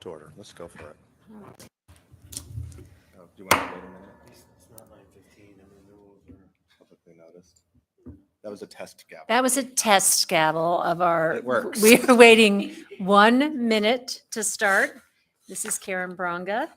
to order. Let's go for it. Oh, do you want to wait a minute? It's not 9:15 and the rules are. Publicly noticed. That was a test gavel. That was a test gavel of our. It works. We are waiting 1 minute to start. This is Karen Bronga.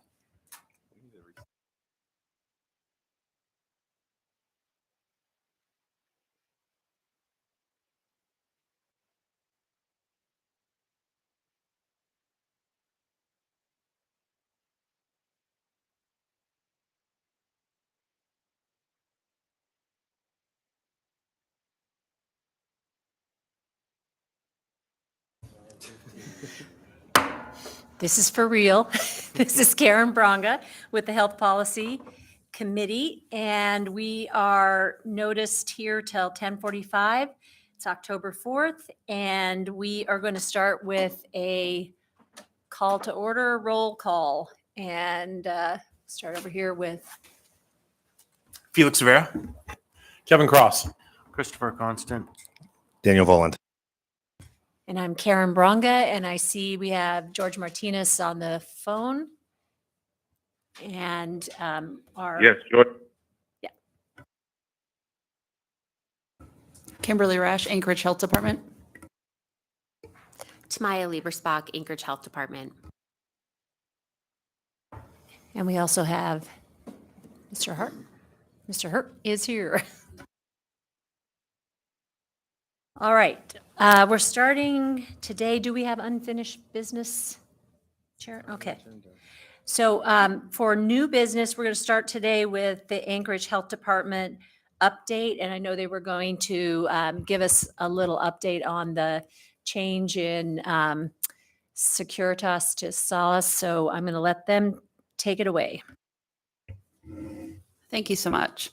This is for real. This is Karen Bronga with the Health Policy Committee, and we are noticed here till 10:45. It's October 4th, and we are going to start with a call to order, roll call, and start over here with Felix Rivera. Kevin Cross. Christopher Constant. Daniel Voland. And I'm Karen Bronga, and I see we have George Martinez on the phone. And our. Yes, George. Kimberly Rash, Anchorage Health Department. Tamaya Liebersbach, Anchorage Health Department. And we also have Mr. Hart. Mr. Hart is here. All right, we're starting today. Do we have unfinished business, Chair? Okay. So for new business, we're going to start today with the Anchorage Health Department update. And I know they were going to give us a little update on the change in Securitas to Solace. So I'm going to let them take it away. Thank you so much.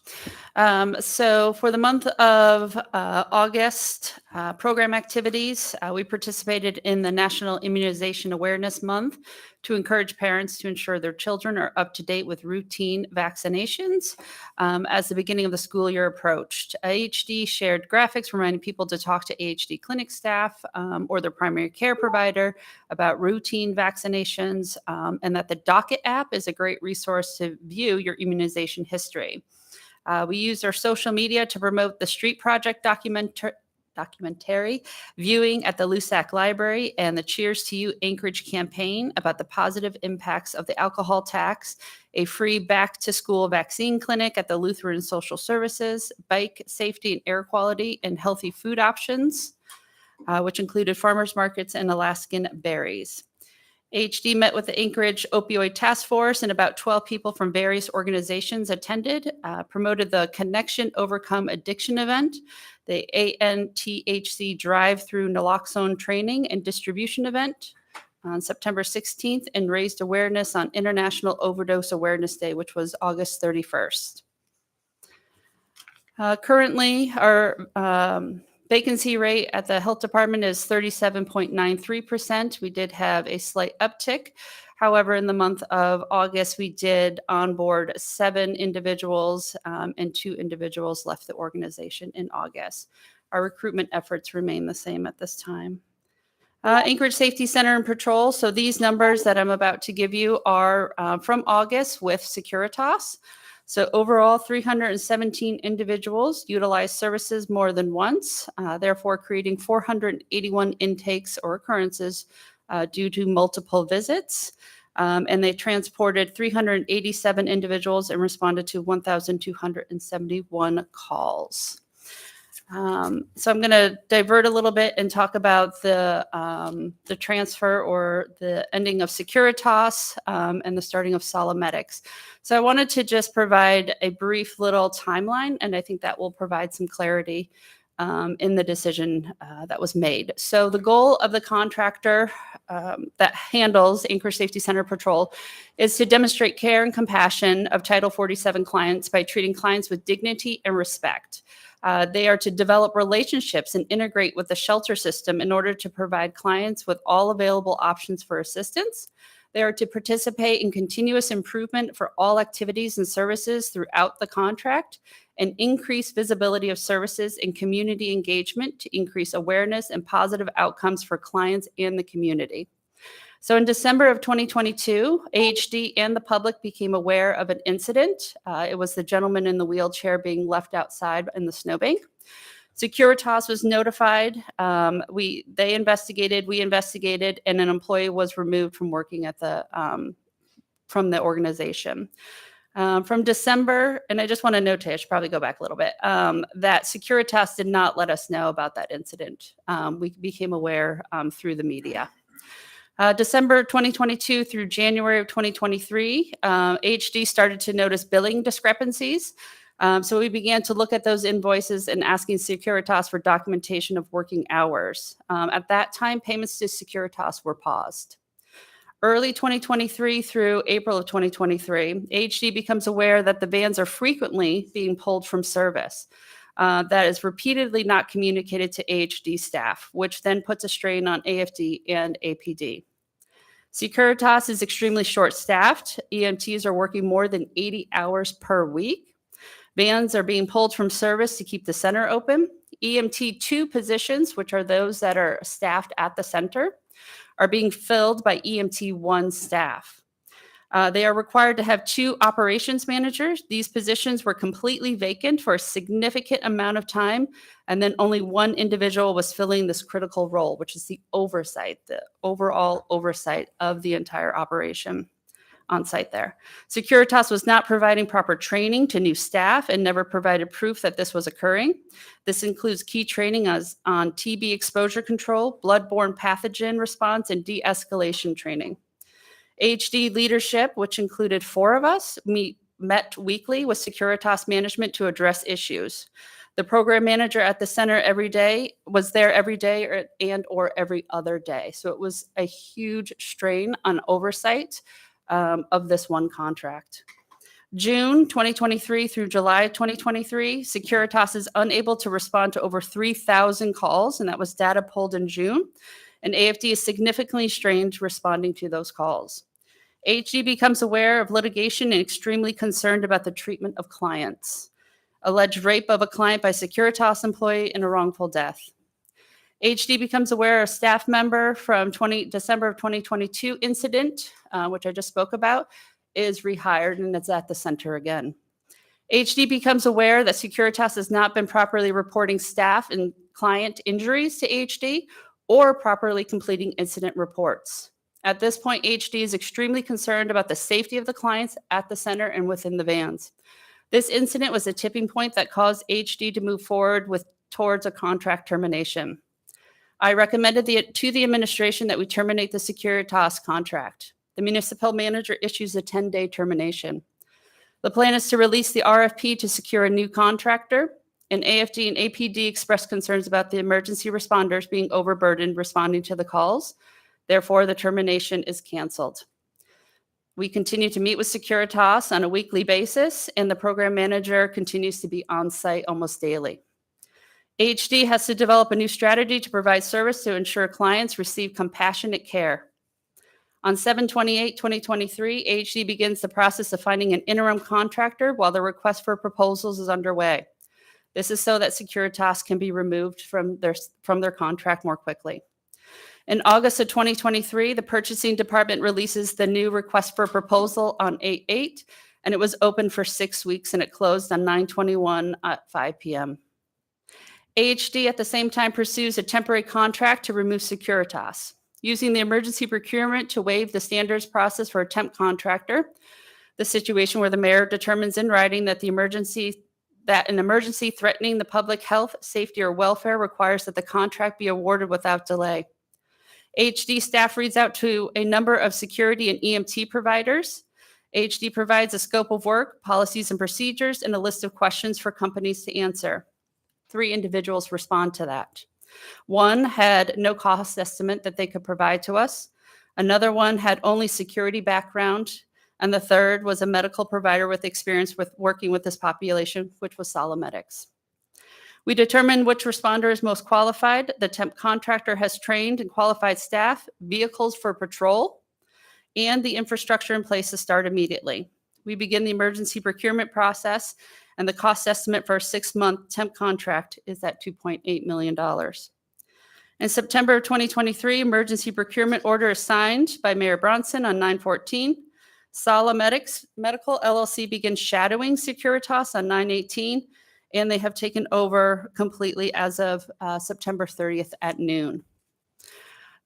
So for the month of August, program activities, we participated in the National Immunization Awareness Month to encourage parents to ensure their children are up to date with routine vaccinations as the beginning of the school year approached. AHD shared graphics reminding people to talk to AHD clinic staff or their primary care provider about routine vaccinations, and that the Docket app is a great resource to view your immunization history. We used our social media to promote the Street Project documentary viewing at the LUSAC Library and the Cheers to You Anchorage campaign about the positive impacts of the alcohol tax, a free back-to-school vaccine clinic at the Lutheran Social Services, bike safety and air quality, and healthy food options, which included farmers markets and Alaskan berries. AHD met with the Anchorage Opioid Task Force, and about 12 people from various organizations attended, promoted the Connection Overcome Addiction event, the ANTHC Drive-Through Naloxone Training and Distribution event on September 16th, and raised awareness on International Overdose Awareness Day, which was August 31st. Currently, our vacancy rate at the health department is 37.93%. We did have a slight uptick. However, in the month of August, we did onboard 7 individuals and 2 individuals left the organization in August. Our recruitment efforts remain the same at this time. Anchorage Safety Center and Patrol. So these numbers that I'm about to give you are from August with Securitas. So overall, 317 individuals utilized services more than once, therefore creating 481 intakes or occurrences due to multiple visits. And they transported 387 individuals and responded to 1,271 calls. So I'm going to divert a little bit and talk about the transfer or the ending of Securitas and the starting of Solomedics. So I wanted to just provide a brief little timeline, and I think that will provide some clarity in the decision that was made. So the goal of the contractor that handles Anchorage Safety Center Patrol is to demonstrate care and compassion of Title 47 clients by treating clients with dignity and respect. They are to develop relationships and integrate with the shelter system in order to provide clients with all available options for assistance. They are to participate in continuous improvement for all activities and services throughout the contract and increase visibility of services and community engagement to increase awareness and positive outcomes for clients and the community. So in December of 2022, AHD and the public became aware of an incident. It was the gentleman in the wheelchair being left outside in the snowbank. Securitas was notified. They investigated, we investigated, and an employee was removed from working at from the organization. From December, and I just want to notate, I should probably go back a little bit, that Securitas did not let us know about that incident. We became aware through the media. December 2022 through January of 2023, HD started to notice billing discrepancies. So we began to look at those invoices and asking Securitas for documentation of working hours. At that time, payments to Securitas were paused. Early 2023 through April of 2023, HD becomes aware that the vans are frequently being pulled from service. That is repeatedly not communicated to AHD staff, which then puts a strain on AFD and APD. Securitas is extremely short-staffed. EMTs are working more than 80 hours per week. Vans are being pulled from service to keep the center open. EMT 2 positions, which are those that are staffed at the center, are being filled by EMT 1 staff. They are required to have 2 operations managers. These positions were completely vacant for a significant amount of time, and then only 1 individual was filling this critical role, which is the oversight, the overall oversight of the entire operation on site there. Securitas was not providing proper training to new staff and never provided proof that this was occurring. This includes key training on TB exposure control, bloodborne pathogen response, and de-escalation training. HD leadership, which included 4 of us, met weekly with Securitas management to address issues. The program manager at the center was there every day or every other day. So it was a huge strain on oversight of this one contract. June 2023 through July 2023, Securitas is unable to respond to over 3,000 calls, and that was data pulled in June. And AFD is significantly strained responding to those calls. AHD becomes aware of litigation and extremely concerned about the treatment of clients. Alleged rape of a client by Securitas employee and a wrongful death. HD becomes aware of staff member from December of 2022 incident, which I just spoke about, is rehired and is at the center again. HD becomes aware that Securitas has not been properly reporting staff and client injuries to HD or properly completing incident reports. At this point, HD is extremely concerned about the safety of the clients at the center and within the vans. This incident was a tipping point that caused HD to move forward towards a contract termination. I recommended to the administration that we terminate the Securitas contract. The municipal manager issues a 10-day termination. The plan is to release the RFP to secure a new contractor, and AFD and APD expressed concerns about the emergency responders being overburdened responding to the calls. Therefore, the termination is canceled. We continue to meet with Securitas on a weekly basis, and the program manager continues to be on site almost daily. AHD has to develop a new strategy to provide service to ensure clients receive compassionate care. On 7/28/2023, AHD begins the process of finding an interim contractor while the request for proposals is underway. This is so that Securitas can be removed from their contract more quickly. In August of 2023, the purchasing department releases the new request for proposal on 8/8, and it was open for 6 weeks and it closed on 9/21 at 5 p.m. AHD at the same time pursues a temporary contract to remove Securitas. Using the emergency procurement to waive the standards process for a temp contractor, the situation where the mayor determines in writing that an emergency threatening the public health, safety, or welfare requires that the contract be awarded without delay. AHD staff reads out to a number of security and EMT providers. AHD provides a scope of work, policies and procedures, and a list of questions for companies to answer. 3 individuals respond to that. 1 had no cost estimate that they could provide to us. Another one had only security background. And the 3rd was a medical provider with experience with working with this population, which was Solomedics. We determined which responder is most qualified. The temp contractor has trained and qualified staff, vehicles for patrol, and the infrastructure in place to start immediately. We begin the emergency procurement process, and the cost estimate for a 6-month temp contract is at $2.8 million. In September of 2023, emergency procurement order is signed by Mayor Bronson on 9/14. Sala Medical LLC begins shadowing Securitas on 9/18, and they have taken over completely as of September 30th at noon.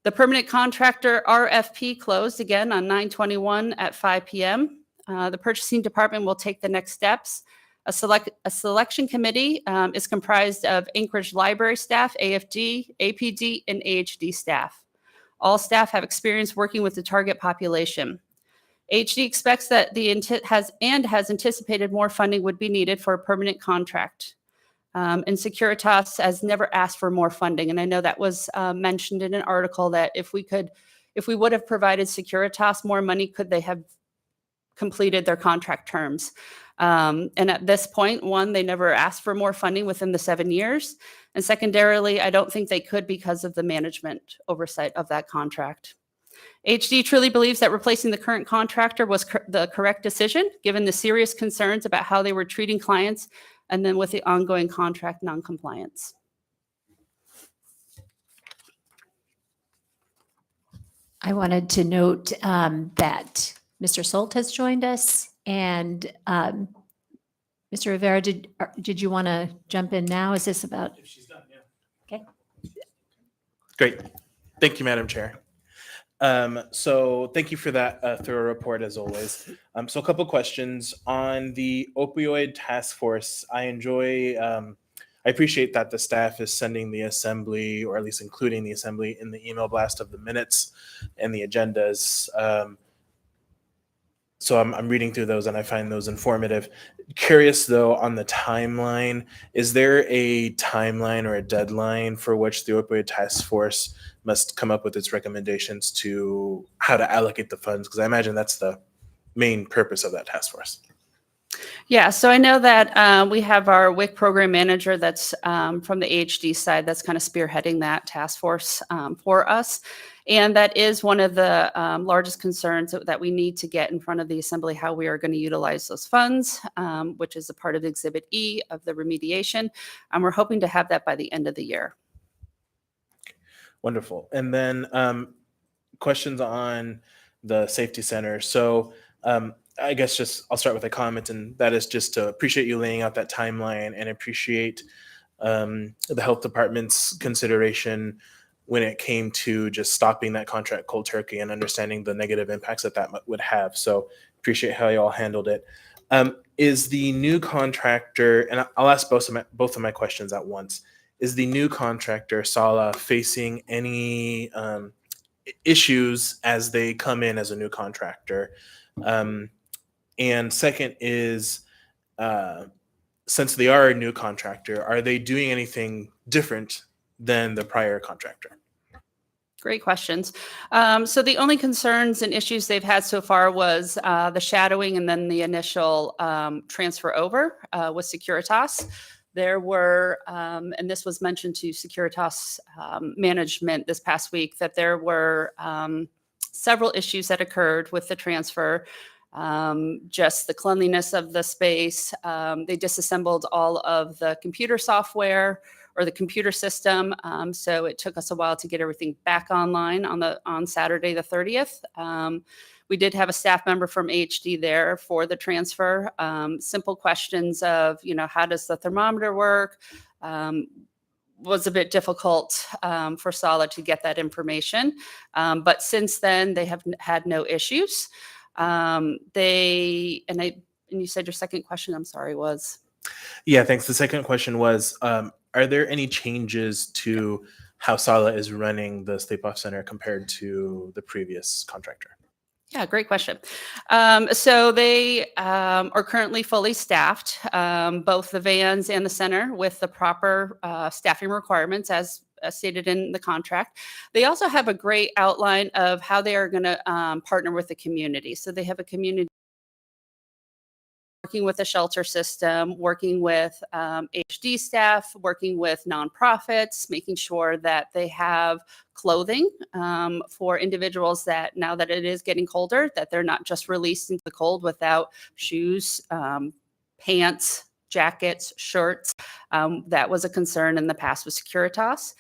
The permanent contractor RFP closed again on 9/21 at 5 p.m. The purchasing department will take the next steps. A selection committee is comprised of Anchorage Library staff, AFD, APD, and AHD staff. All staff have experience working with the target population. AHD expects that has anticipated more funding would be needed for a permanent contract. And Securitas has never asked for more funding. And I know that was mentioned in an article that if we would have provided Securitas more money, could they have completed their contract terms? And at this point, one, they never asked for more funding within the 7 years. And secondarily, I don't think they could because of the management oversight of that contract. HD truly believes that replacing the current contractor was the correct decision, given the serious concerns about how they were treating clients and then with the ongoing contract noncompliance. I wanted to note that Mr. Solt has joined us, and Mr. Rivera, did you want to jump in now? Is this about? If she's done, yeah. Okay. Great. Thank you, Madam Chair. So thank you for that thorough report as always. So a couple questions on the opioid task force. I appreciate that the staff is sending the assembly, or at least including the assembly, in the email blast of the minutes and the agendas. So I'm reading through those and I find those informative. Curious though, on the timeline, is there a timeline or a deadline for which the opioid task force must come up with its recommendations to how to allocate the funds? Because I imagine that's the main purpose of that task force. Yeah, so I know that we have our WIC program manager that's from the AHD side that's kind of spearheading that task force for us. And that is one of the largest concerns that we need to get in front of the assembly, how we are going to utilize those funds, which is a part of Exhibit E of the remediation. And we're hoping to have that by the end of the year. Wonderful. And then questions on the safety center. So I guess I'll start with a comment, and that is just to appreciate you laying out that timeline and appreciate the health department's consideration when it came to just stopping that contract cold turkey and understanding the negative impacts that would have. So appreciate how you all handled it. Is the new contractor, and I'll ask both of my questions at once, is the new contractor, Sala, facing any issues as they come in as a new contractor? And second is, since they are a new contractor, are they doing anything different than the prior contractor? Great questions. So the only concerns and issues they've had so far was the shadowing and then the initial transfer over with Securitas. There were, and this was mentioned to Securitas management this past week, that there were several issues that occurred with the transfer. Just the cleanliness of the space. They disassembled all of the computer software or the computer system. So it took us a while to get everything back online on Saturday the 30th. We did have a staff member from AHD there for the transfer. Simple questions of, how does the thermometer work? Was a bit difficult for Sala to get that information. But since then, they have had no issues. And you said your second question, I'm sorry, was? Yeah, thanks. The second question was, are there any changes to how Sala is running the Sleep-Off Center compared to the previous contractor? Yeah, great question. So they are currently fully staffed, both the vans and the center, with the proper staffing requirements as stated in the contract. They also have a great outline of how they are going to partner with the community. So they have a community working with the shelter system, working with HD staff, working with nonprofits, making sure that they have clothing for individuals that, now that it is getting colder, that they're not just released into the cold without shoes, pants, jackets, shirts. That was a concern in the past with Securitas.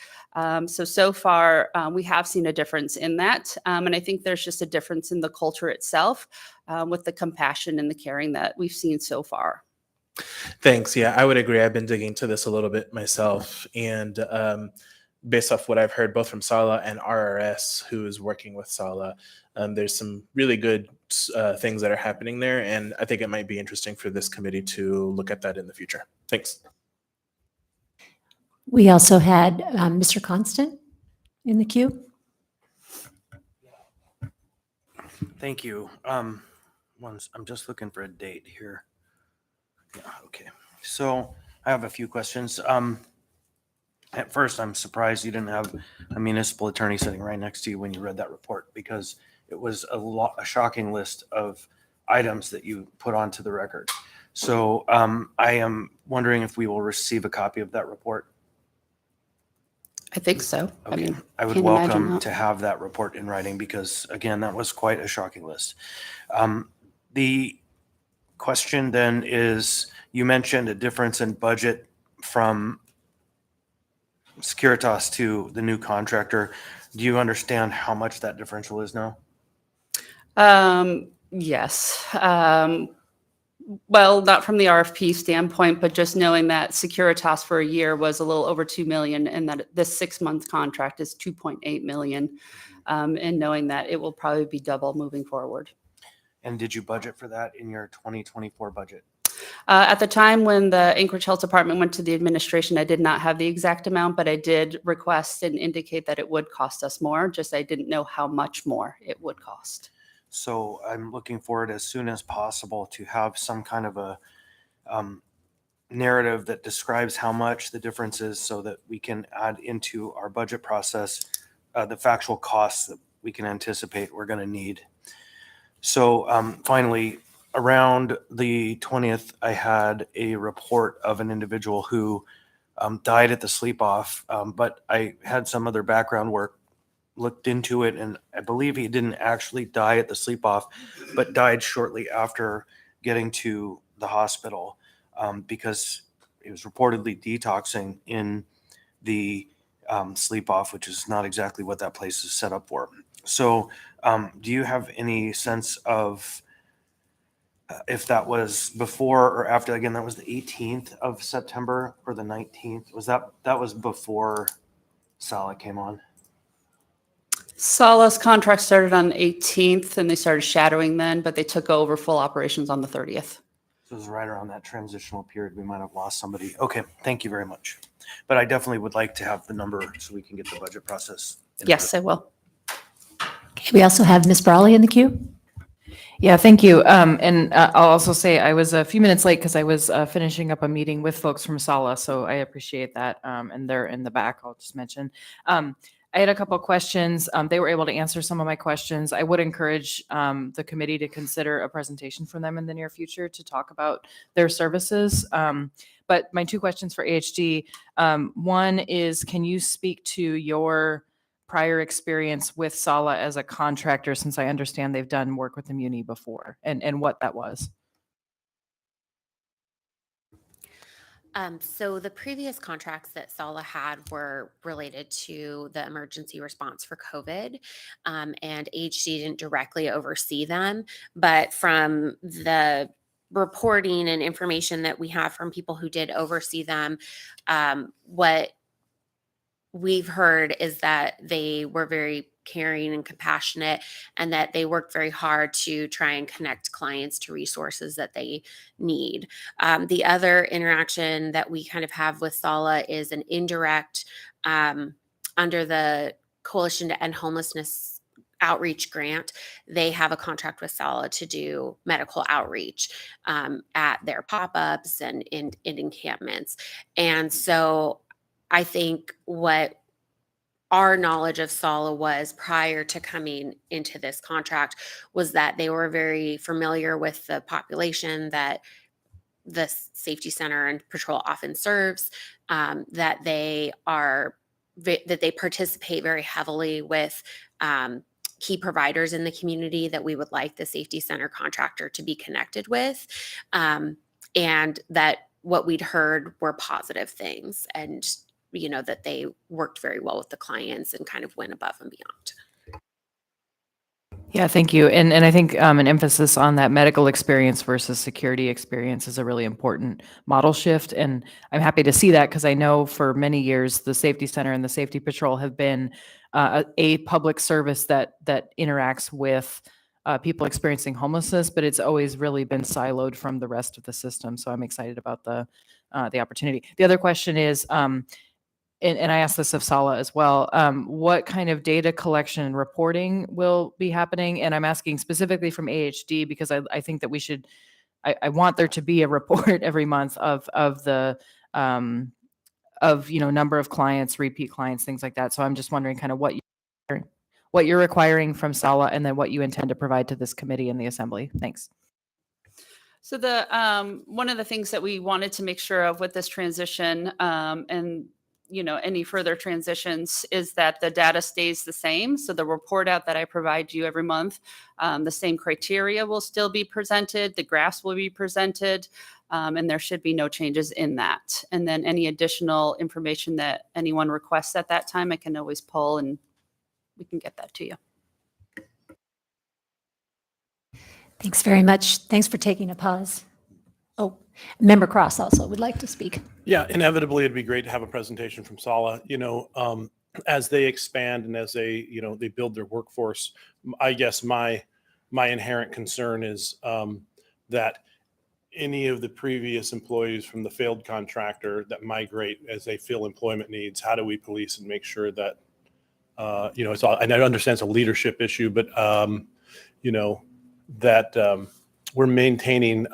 So far, we have seen a difference in that. And I think there's just a difference in the culture itself with the compassion and the caring that we've seen so far. Thanks. Yeah, I would agree. I've been digging to this a little bit myself, and based off what I've heard both from Sala and RRS, who is working with Sala, there's some really good things that are happening there, and I think it might be interesting for this committee to look at that in the future. Thanks. We also had Mr. Constant in the queue. Thank you. I'm just looking for a date here. Yeah, okay. So I have a few questions. At first, I'm surprised you didn't have a municipal attorney sitting right next to you when you read that report, because it was a shocking list of items that you put onto the record. So I am wondering if we will receive a copy of that report. I think so. I Okay, mean, I would can't imagine welcome not. to have that report in writing, because again, that was quite a shocking list. The question then is, you mentioned a difference in budget from Securitas to the new contractor. Do you understand how much that differential is now? Yes. Well, not from the RFP standpoint, but just knowing that Securitas for a year was a little over 2 million and that this 6-month contract is 2.8 million. And knowing that it will probably be double moving forward. And did you budget for that in your 2024 budget? At the time when the Anchorage Health Department went to the administration, I did not have the exact amount, but I did request and indicate that it would cost us more. Just I didn't know how much more it would cost. So I'm looking forward as soon as possible to have some kind of a narrative that describes how much the difference is, so that we can add into our budget process the factual costs that we can anticipate we're going to need. So finally, around the 20th, I had a report of an individual who died at the sleep off, but I had some other background work, looked into it, and I believe he didn't actually die at the sleep off, but died shortly after getting to the hospital because he was reportedly detoxing in the sleep off, which is not exactly what that place is set up for. So do you have any sense of if that was before or after? Again, that was the 18th of September or the 19th. Was that was before Sala came on? Sala's contract started on the 18th and they started shadowing then, but they took over full operations on the 30th. So it was right around that transitional period. We might have lost somebody. Okay, thank you very much. But I definitely would like to have the number so we can get the budget process. Yes, I will. Okay, we also have Ms. Brawley in the queue. Yeah, thank you. And I'll also say I was a few minutes late because I was finishing up a meeting with folks from Sala, so I appreciate that. And they're in the back, I'll just mention. I had a couple of questions. They were able to answer some of my questions. I would encourage the committee to consider a presentation from them in the near future to talk about their services. But my two questions for AHD, one is, can you speak to your prior experience with Sala as a contractor, since I understand they've done work with the Muni before, and what that was? So the previous contracts that Sala had were related to the emergency response for COVID, and HG didn't directly oversee them. But from the reporting and information that we have from people who did oversee them, what we've heard is that they were very caring and compassionate, and that they worked very hard to try and connect clients to resources that they need. The other interaction that we kind of have with Sala is an indirect under the Coalition to End Homelessness outreach grant. They have a contract with Sala to do medical outreach at their pop-ups and in encampments. And so I think what our knowledge of Sala was prior to coming into this contract was that they were very familiar with the population that the safety center and patrol often serves, that they participate very heavily with key providers in the community that we would like the safety center contractor to be connected with, and that what we'd heard were positive things, and that they worked very well with the clients and kind of went above and beyond. Yeah, thank you. And I think an emphasis on that medical experience versus security experience is a really important model shift. And I'm happy to see that because I know for many years, the Safety Center and the Safety Patrol have been a public service that interacts with people experiencing homelessness, but it's always really been siloed from the rest of the system. So I'm excited about the opportunity. The other question is, and I asked this of Sala as well, what kind of data collection and reporting will be happening? And I'm asking specifically from AHD because I think that we should, I want there to be a report every month of the, number of clients, repeat clients, things like that. So I'm just wondering kind of what you're requiring from Sala and then what you intend to provide to this committee and the assembly. Thanks. So one of the things that we wanted to make sure of with this transition, and any further transitions, is that the data stays the same. So the report out that I provide you every month, the same criteria will still be presented, the graphs will be presented, and there should be no changes in that. And then any additional information that anyone requests at that time, I can always pull and we can get that to you. Thanks very much. Thanks for taking a pause. Oh, Member Cross also would like to speak. Yeah, inevitably, it'd be great to have a presentation from Sala. As they expand and as they build their workforce, I guess my inherent concern is that any of the previous employees from the failed contractor that migrate as they fill employment needs, how do we police and make sure that it's all, and I understand it's a leadership issue, but that we're maintaining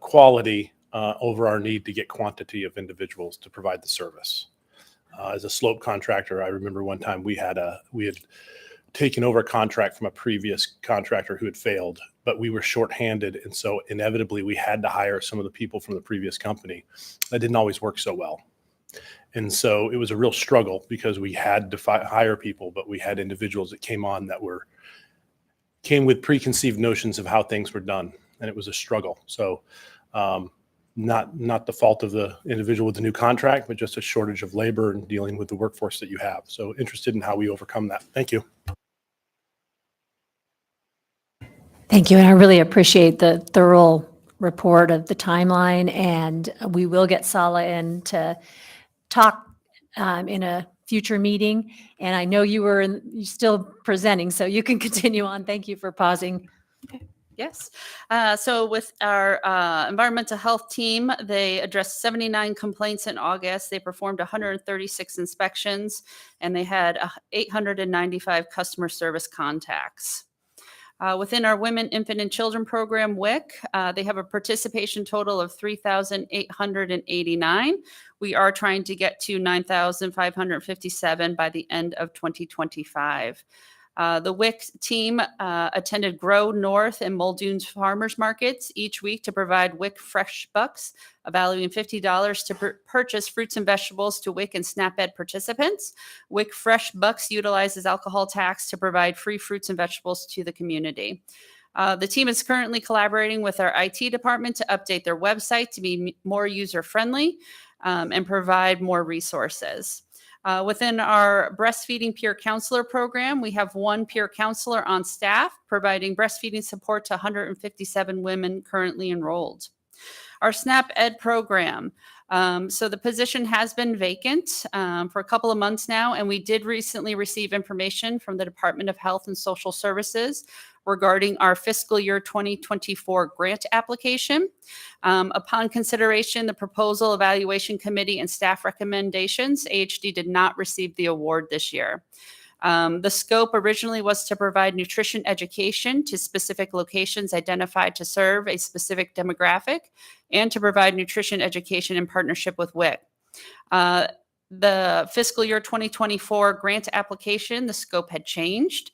quality over our need to get quantity of individuals to provide the service. As a slope contractor, I remember one time we had taken over a contract from a previous contractor who had failed, but we were shorthanded. And so inevitably we had to hire some of the people from the previous company. That didn't always work so well. And so it was a real struggle because we had to hire people, but we had individuals that came on that came with preconceived notions of how things were done. And it was a struggle. So not the fault of the individual with the new contract, but just a shortage of labor and dealing with the workforce that you have. So interested in how we overcome that. Thank you. Thank you. And I really appreciate the thorough report of the timeline. And we will get Sala in to talk in a future meeting. And I know you're still presenting, so you can continue on. Thank you for pausing. Yes. So with our environmental health team, they addressed 79 complaints in August. They performed 136 inspections, and they had 895 customer service contacts. Within our Women, Infant, and Children program, WIC, they have a participation total of 3,889. We are trying to get to 9,557 by the end of 2025. The WIC team attended Grow North and Muldoon's farmers markets each week to provide WIC Fresh Bucks, valuing $50 to purchase fruits and vegetables to WIC and SNAP-Ed participants. WIC Fresh Bucks utilizes alcohol tax to provide free fruits and vegetables to the community. The team is currently collaborating with our IT department to update their website to be more user-friendly and provide more resources. Within our breastfeeding peer counselor program, we have one peer counselor on staff providing breastfeeding support to 157 women currently enrolled. Our SNAP-Ed program. So the position has been vacant for a couple of months now, and we did recently receive information from the Department of Health and Social Services regarding our fiscal year 2024 grant application. Upon consideration, the proposal evaluation committee and staff recommendations, AHD did not receive the award this year. The scope originally was to provide nutrition education to specific locations identified to serve a specific demographic and to provide nutrition education in partnership with WIC. The fiscal year 2024 grant application, the scope had changed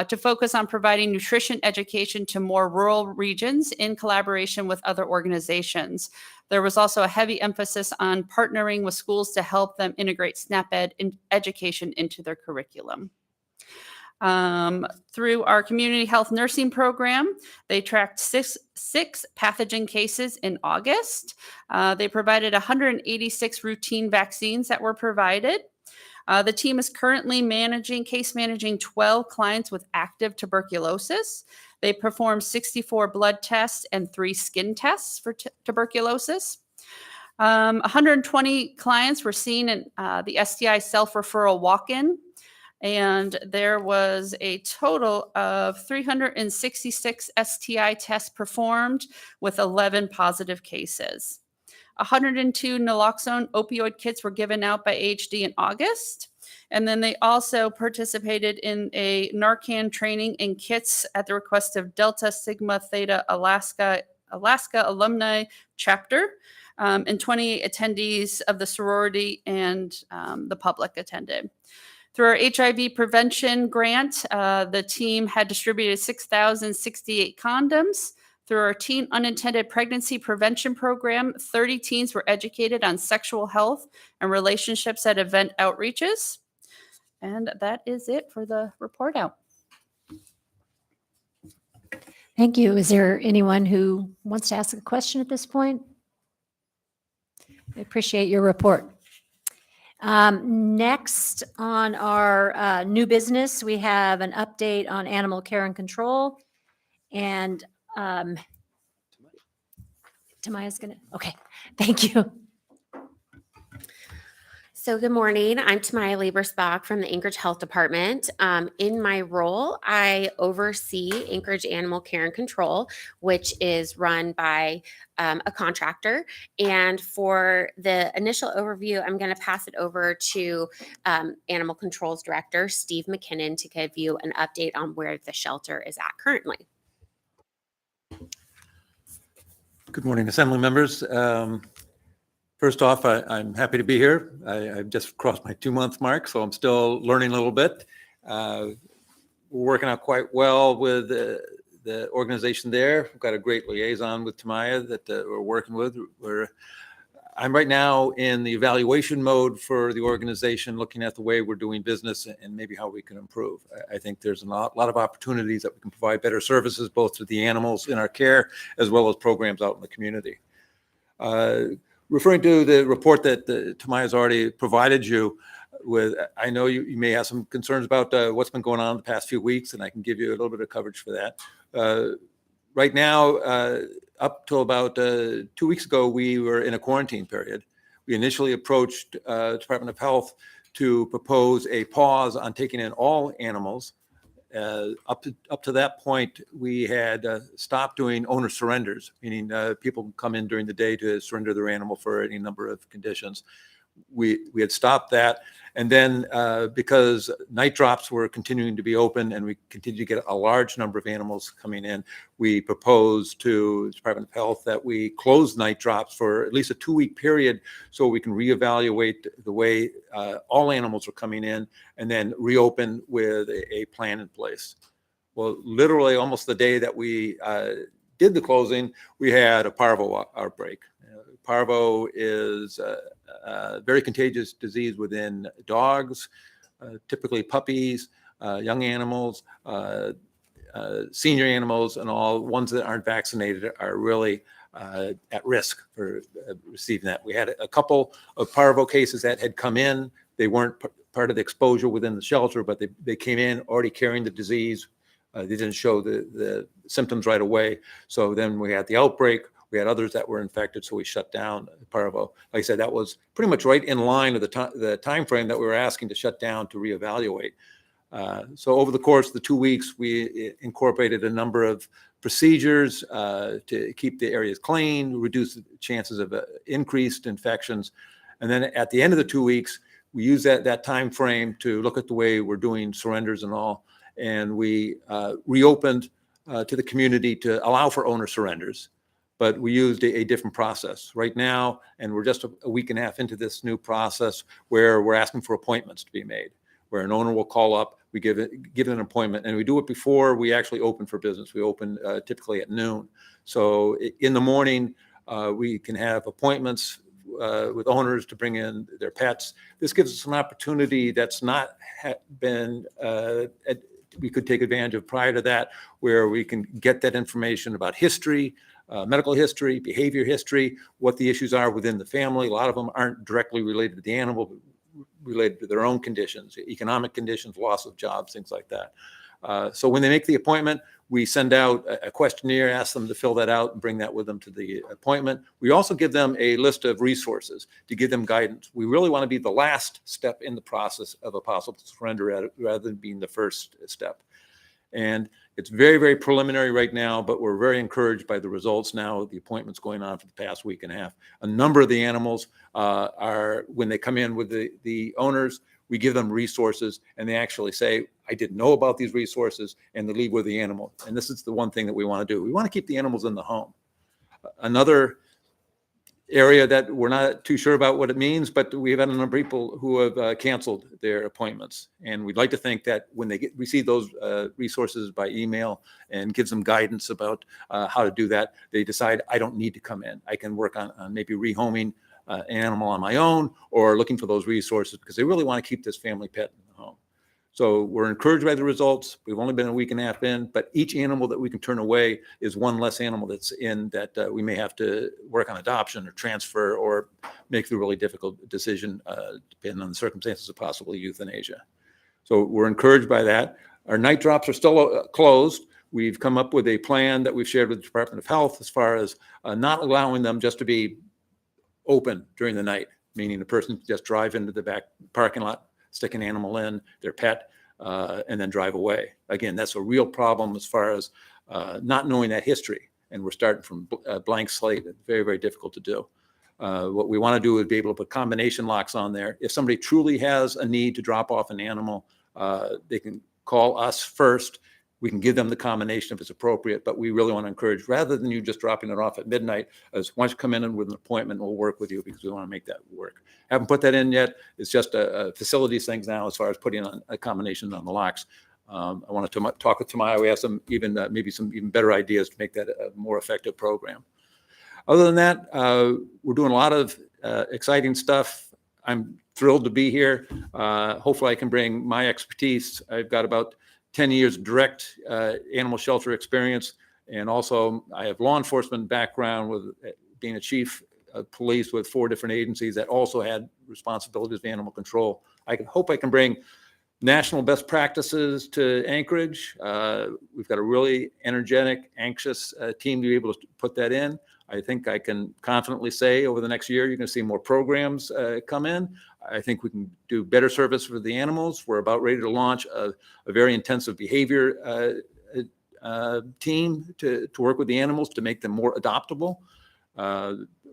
to focus on providing nutrition education to more rural regions in collaboration with other organizations. There was also a heavy emphasis on partnering with schools to help them integrate SNAP-Ed education into their curriculum. Through our community health nursing program, they tracked six pathogen cases in August. They provided 186 routine vaccines that were provided. The team is currently case managing 12 clients with active tuberculosis. They performed 64 blood tests and 3 skin tests for tuberculosis. 120 clients were seen in the STI self-referral walk-in, and there was a total of 366 STI tests performed with 11 positive cases. 102 naloxone opioid kits were given out by AHD in August. And then they also participated in a Narcan training and kits at the request of Delta Sigma Theta Alaska Alumni Chapter, and 20 attendees of the sorority and the public attended. Through our HIV prevention grant, the team had distributed 6,068 condoms. Through our teen unintended pregnancy prevention program, 30 teens were educated on sexual health and relationships at event outreaches. And that is it for the report out. Thank you. Is there anyone who wants to ask a question at this point? I appreciate your report. Next on our new business, we have an update on animal care and control. And Tamaya's going to, okay, thank you. So good morning. I'm Tamaya Liebersbach from the Anchorage Health Department. In my role, I oversee Anchorage Animal Care and Control, which is run by a contractor. And for the initial overview, I'm going to pass it over to Animal Control's Director, Steve McKinnon, to give you an update on where the shelter is at currently. Good morning, Assembly members. First off, I'm happy to be here. I've just crossed my 2-month mark, so I'm still learning a little bit. We're working out quite well with the organization there. We've got a great liaison with Tamaya that we're working with. I'm right now in the evaluation mode for the organization, looking at the way we're doing business and maybe how we can improve. I think there's a lot of opportunities that we can provide better services, both to the animals in our care, as well as programs out in the community. Referring to the report that Tamaya's already provided you with, I know you may have some concerns about what's been going on the past few weeks, and I can give you a little bit of coverage for that. Right now, up till about 2 weeks ago, we were in a quarantine period. We initially approached Department of Health to propose a pause on taking in all animals. Up to that point, we had stopped doing owner surrenders, meaning people come in during the day to surrender their animal for any number of conditions. We had stopped that. And then because night drops were continuing to be open and we continued to get a large number of animals coming in, we proposed to the Department of Health that we close night drops for at least a 2-week period so we can reevaluate the way all animals are coming in and then reopen with a plan in place. Well, literally almost the day that we did the closing, we had a parvo outbreak. Parvo is a very contagious disease within dogs, typically puppies, young animals, senior animals, and all ones that aren't vaccinated are really at risk for receiving that. We had a couple of parvo cases that had come in. They weren't part of the exposure within the shelter, but they came in already carrying the disease. They didn't show the symptoms right away. So then we had the outbreak. We had others that were infected, so we shut down parvo. Like I said, that was pretty much right in line with the time frame that we were asking to shut down to reevaluate. So over the course of the 2 weeks, we incorporated a number of procedures to keep the areas clean, reduce the chances of increased infections. And then at the end of the 2 weeks, we used that time frame to look at the way we're doing surrenders and all. And we reopened to the community to allow for owner surrenders. But we used a different process right now, and we're just a week and a half into this new process where we're asking for appointments to be made, where an owner will call up, we give an appointment, and we do it before we actually open for business. We open typically at noon. So in the morning, we can have appointments with owners to bring in their pets. This gives us an opportunity that's not been we could take advantage of prior to that, where we can get that information about history, medical history, behavior history, what the issues are within the family. A lot of them aren't directly related to the animal, but related to their own conditions, economic conditions, loss of jobs, things like that. So when they make the appointment, we send out a questionnaire, ask them to fill that out and bring that with them to the appointment. We also give them a list of resources to give them guidance. We really want to be the last step in the process of a possible surrender rather than being the first step. And it's very, very preliminary right now, but we're very encouraged by the results now. The appointments going on for the past week and a half. A number of the animals are, when they come in with the owners, we give them resources and they actually say, I didn't know about these resources, and they leave with the animal. And this is the one thing that we want to do. We want to keep the animals in the home. Another area that we're not too sure about what it means, but we've had a number of people who have canceled their appointments. And we'd like to think that when they receive those resources by email and gives them guidance about how to do that, they decide, I don't need to come in. I can work on maybe rehoming an animal on my own, or looking for those resources because they really want to keep this family pet in the home. So we're encouraged by the results. We've only been a week and a half in, but each animal that we can turn away is one less animal that's in that we may have to work on adoption or transfer or make the really difficult decision depending on the circumstances of possible euthanasia. So we're encouraged by that. Our night drops are still closed. We've come up with a plan that we've shared with the Department of Health as far as not allowing them just to be open during the night, meaning the person can just drive into the back parking lot, stick an animal in, their pet, and then drive away. Again, that's a real problem as far as not knowing that history. And we're starting from a blank slate. It's very, very difficult to do. What we want to do is be able to put combination locks on there. If somebody truly has a need to drop off an animal, they can call us first. We can give them the combination if it's appropriate, but we really want to encourage, rather than you just dropping it off at midnight, as once you come in with an appointment, we'll work with you because we want to make that work. Haven't put that in yet. It's just a facilities things now as far as putting on a combination on the locks. I want to talk with Tamaya. We have some even maybe some even better ideas to make that a more effective program. Other than that, we're doing a lot of exciting stuff. I'm thrilled to be here. Hopefully I can bring my expertise. I've got about 10 years direct animal shelter experience. And also I have law enforcement background with being a chief of police with 4 different agencies that also had responsibilities of animal control. I hope I can bring national best practices to Anchorage. We've got a really energetic, anxious team to be able to put that in. I think I can confidently say over the next year, you're going to see more programs come in. I think we can do better service for the animals. We're about ready to launch a very intensive behavior team to work with the animals to make them more adoptable.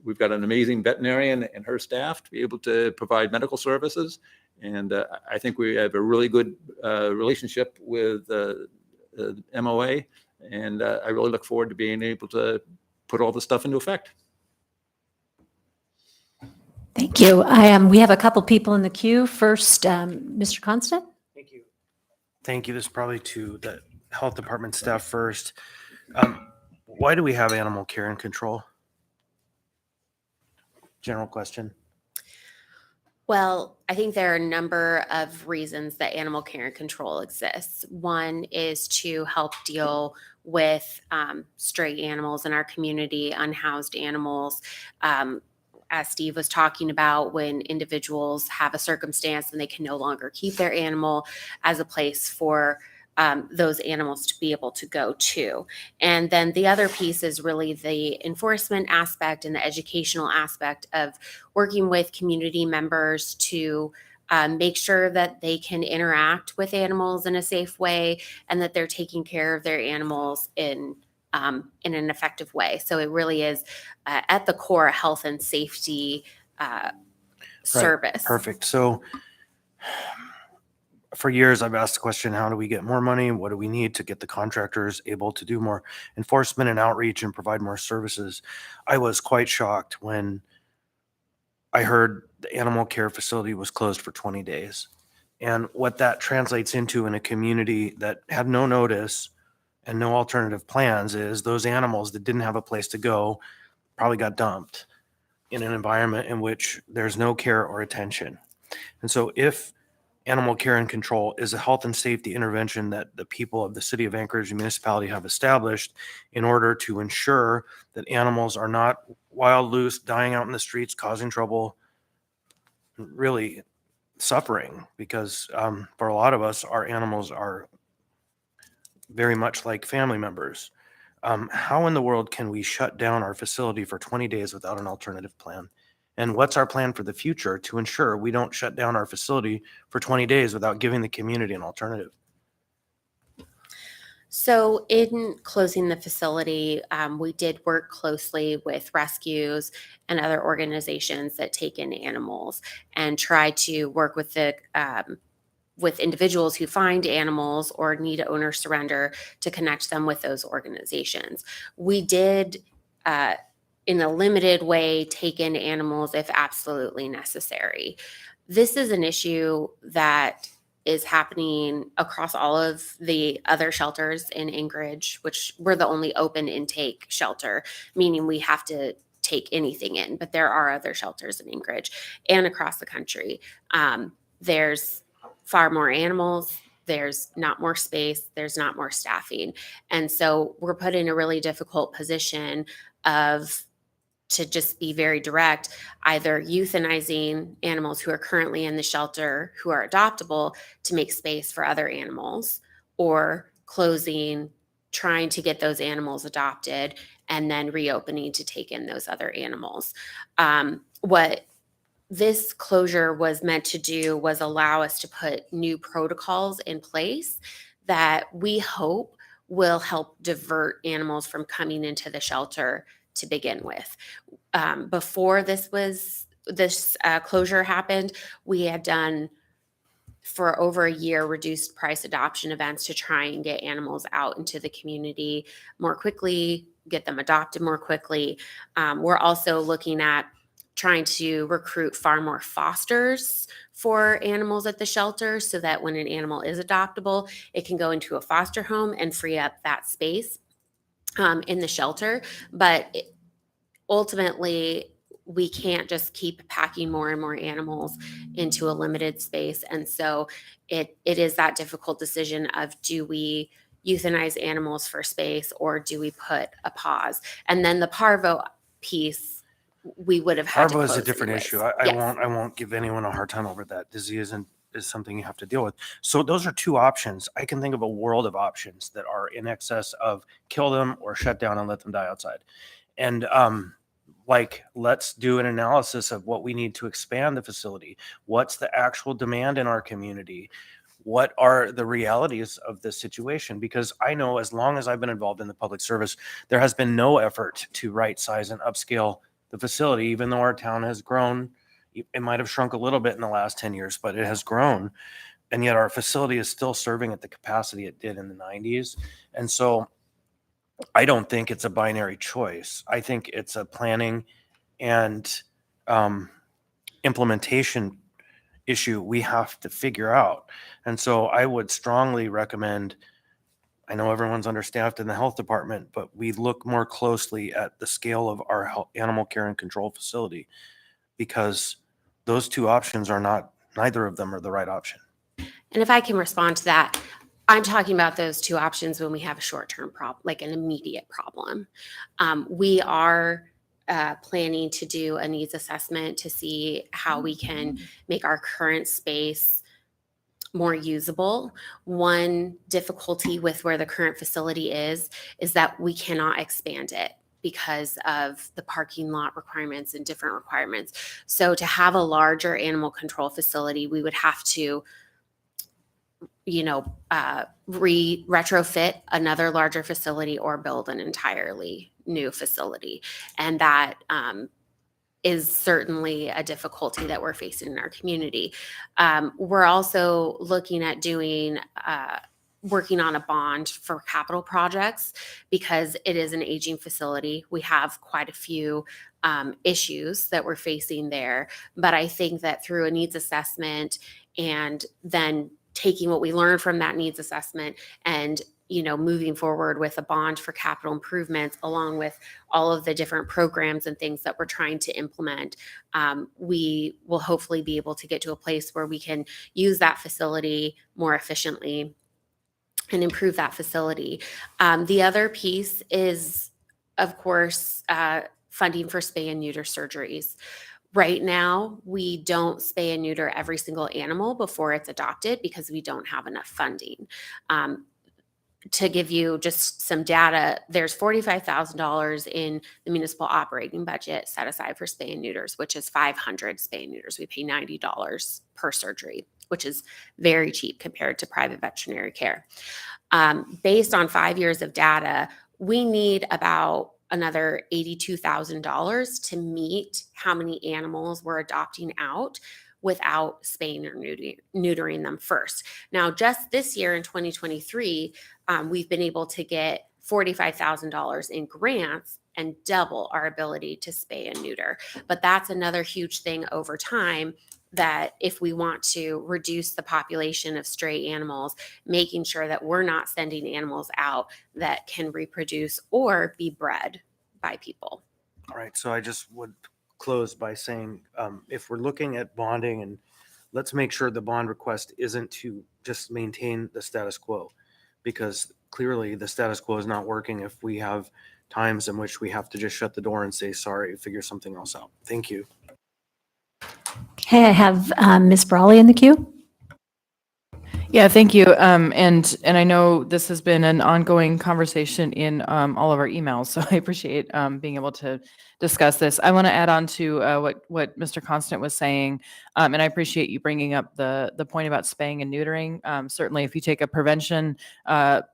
We've got an amazing veterinarian and her staff to be able to provide medical services. And I think we have a really good relationship with MOA. And I really look forward to being able to put all this stuff into effect. Thank you. We have a couple people in the queue. First, Mr. Constant. Thank you. Thank you. This is probably to the health department staff first. Why do we have animal care and control? General question. Well, I think there are a number of reasons that animal care and control exists. One is to help deal with stray animals in our community, unhoused animals. As Steve was talking about, when individuals have a circumstance and they can no longer keep their animal, as a place for those animals to be able to go to. And then the other piece is really the enforcement aspect and the educational aspect of working with community members to make sure that they can interact with animals in a safe way and that they're taking care of their animals in an effective way. So it really is at the core a health and safety service. Perfect. So for years, I've asked the question, how do we get more money? What do we need to get the contractors able to do more enforcement and outreach and provide more services? I was quite shocked when I heard the animal care facility was closed for 20 days. And what that translates into in a community that had no notice and no alternative plans is those animals that didn't have a place to go probably got dumped in an environment in which there's no care or attention. And so if animal care and control is a health and safety intervention that the people of the city of Anchorage municipality have established in order to ensure that animals are not wild, loose, dying out in the streets, causing trouble, really suffering, because for a lot of us, our animals are very much like family members. How in the world can we shut down our facility for 20 days without an alternative plan? And what's our plan for the future to ensure we don't shut down our facility for 20 days without giving the community an alternative? So in closing the facility, we did work closely with rescues and other organizations that take in animals and try to work with individuals who find animals or need owner surrender to connect them with those organizations. We did, in a limited way, take in animals if absolutely necessary. This is an issue that is happening across all of the other shelters in Anchorage, which we're the only open intake shelter, meaning we have to take anything in, but there are other shelters in Anchorage and across the country. There's far more animals, there's not more space, there's not more staffing. And so we're put in a really difficult position of, to just be very direct, either euthanizing animals who are currently in the shelter who are adoptable to make space for other animals, or closing, trying to get those animals adopted, and then reopening to take in those other animals. What this closure was meant to do was allow us to put new protocols in place that we hope will help divert animals from coming into the shelter to begin with. Before this closure happened, we had done for over a year reduced price adoption events to try and get animals out into the community more quickly, get them adopted more quickly. We're also looking at trying to recruit far more fosters for animals at the shelter so that when an animal is adoptable, it can go into a foster home and free up that space in the shelter. But ultimately, we can't just keep packing more and more animals into a limited space. And so it is that difficult decision of, do we euthanize animals for space, or do we put a pause? And then the parvo piece, we would have had to Parvo is close a different anyways. issue. I Yes. won't give anyone a hard time over that. Disease is something you have to deal with. So those are two options. I can think of a world of options that are in excess of kill them or shut down and let them die outside. And let's do an analysis of what we need to expand the facility. What's the actual demand in our community? What are the realities of this situation? Because I know, as long as I've been involved in the public service, there has been no effort to right size and upscale the facility, even though our town has grown. It might have shrunk a little bit in the last 10 years, but it has grown. And yet our facility is still serving at the capacity it did in the 90s. And so I don't think it's a binary choice. I think it's a planning and implementation issue we have to figure out. And so I would strongly recommend, I know everyone's understaffed in the health department, but we look more closely at the scale of our animal care and control facility, because those two options are not, neither of them are the right option. And if I can respond to that, I'm talking about those two options when we have a short-term problem, like an immediate problem. We are planning to do a needs assessment to see how we can make our current space more usable. One difficulty with where the current facility is that we cannot expand it because of the parking lot requirements and different requirements. So to have a larger animal control facility, we would have to retrofit another larger facility or build an entirely new facility. And that is certainly a difficulty that we're facing in our community. We're also looking at working on a bond for capital projects, because it is an aging facility. We have quite a few issues that we're facing there. But I think that through a needs assessment, and then taking what we learned from that needs assessment and moving forward with a bond for capital improvements, along with all of the different programs and things that we're trying to implement, we will hopefully be able to get to a place where we can use that facility more efficiently and improve that facility. The other piece is, of course, funding for spay and neuter surgeries. Right now, we don't spay and neuter every single animal before it's adopted because we don't have enough funding. To give you just some data, there's $45,000 in the municipal operating budget set aside for spay and neuters, which is 500 spay and neuters. We pay $90 per surgery, which is very cheap compared to private veterinary care. Based on 5 years of data, we need about another $82,000 to meet how many animals we're adopting out without spaying or neutering them first. Now, just this year in 2023, we've been able to get $45,000 in grants and double our ability to spay and neuter. But that's another huge thing over time, that if we want to reduce the population of stray animals, making sure that we're not sending animals out that can reproduce or be bred by people. All right, so I just would close by saying, if we're looking at bonding, and let's make sure the bond request isn't to just maintain the status quo, because clearly the status quo is not working if we have times in which we have to just shut the door and say, sorry, figure something else out. Thank you. Okay, I have Ms. Brawley in the queue. Yeah, thank you. And I know this has been an ongoing conversation in all of our emails, so I appreciate being able to discuss this. I want to add on to what Mr. Constant was saying, and I appreciate you bringing up the point about spaying and neutering. Certainly, if you take a prevention,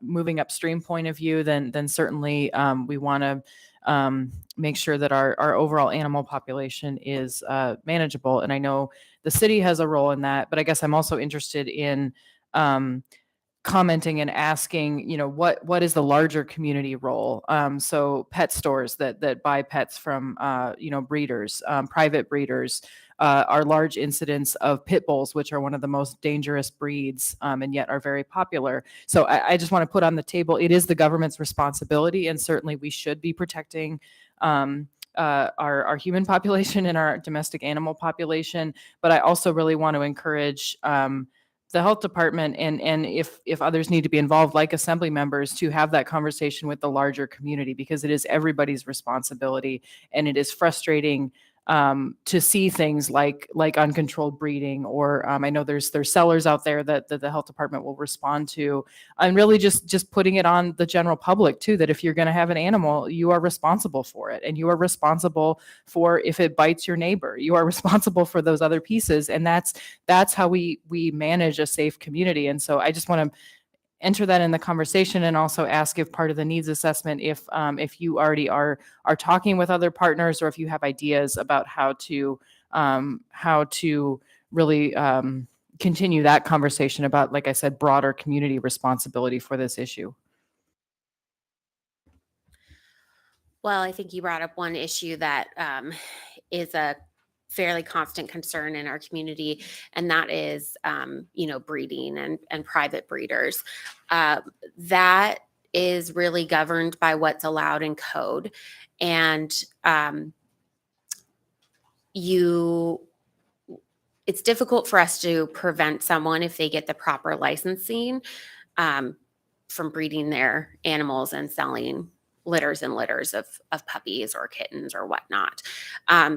moving upstream point of view, then certainly we want to make sure that our overall animal population is manageable. And I know the city has a role in that, but I guess I'm also interested in commenting and asking, what is the larger community role? So pet stores that buy pets from, breeders, private breeders, are large incidents of pit bulls, which are one of the most dangerous breeds, and yet are very popular. So I just want to put on the table, it is the government's responsibility, and certainly we should be protecting our human population and our domestic animal population. But I also really want to encourage the health department, and if others need to be involved, like assembly members, to have that conversation with the larger community, because it is everybody's responsibility, and it is frustrating to see things like uncontrolled breeding, or I know there's sellers out there that the health department will respond to, and really just putting it on the general public too, that if you're going to have an animal, you are responsible for it, and you are responsible for if it bites your neighbor, you are responsible for those other pieces, and that's how we manage a safe community. And so I just want to enter that in the conversation, and also ask if part of the needs assessment, if you already are talking with other partners, or if you have ideas about how to really continue that conversation about, like I said, broader community responsibility for this issue. Well, I think you brought up one issue that is a fairly constant concern in our community, and that is, breeding and private breeders. That is really governed by what's allowed in code, and it's difficult for us to prevent someone, if they get the proper licensing, from breeding their animals and selling litters and litters of puppies or kittens or whatnot.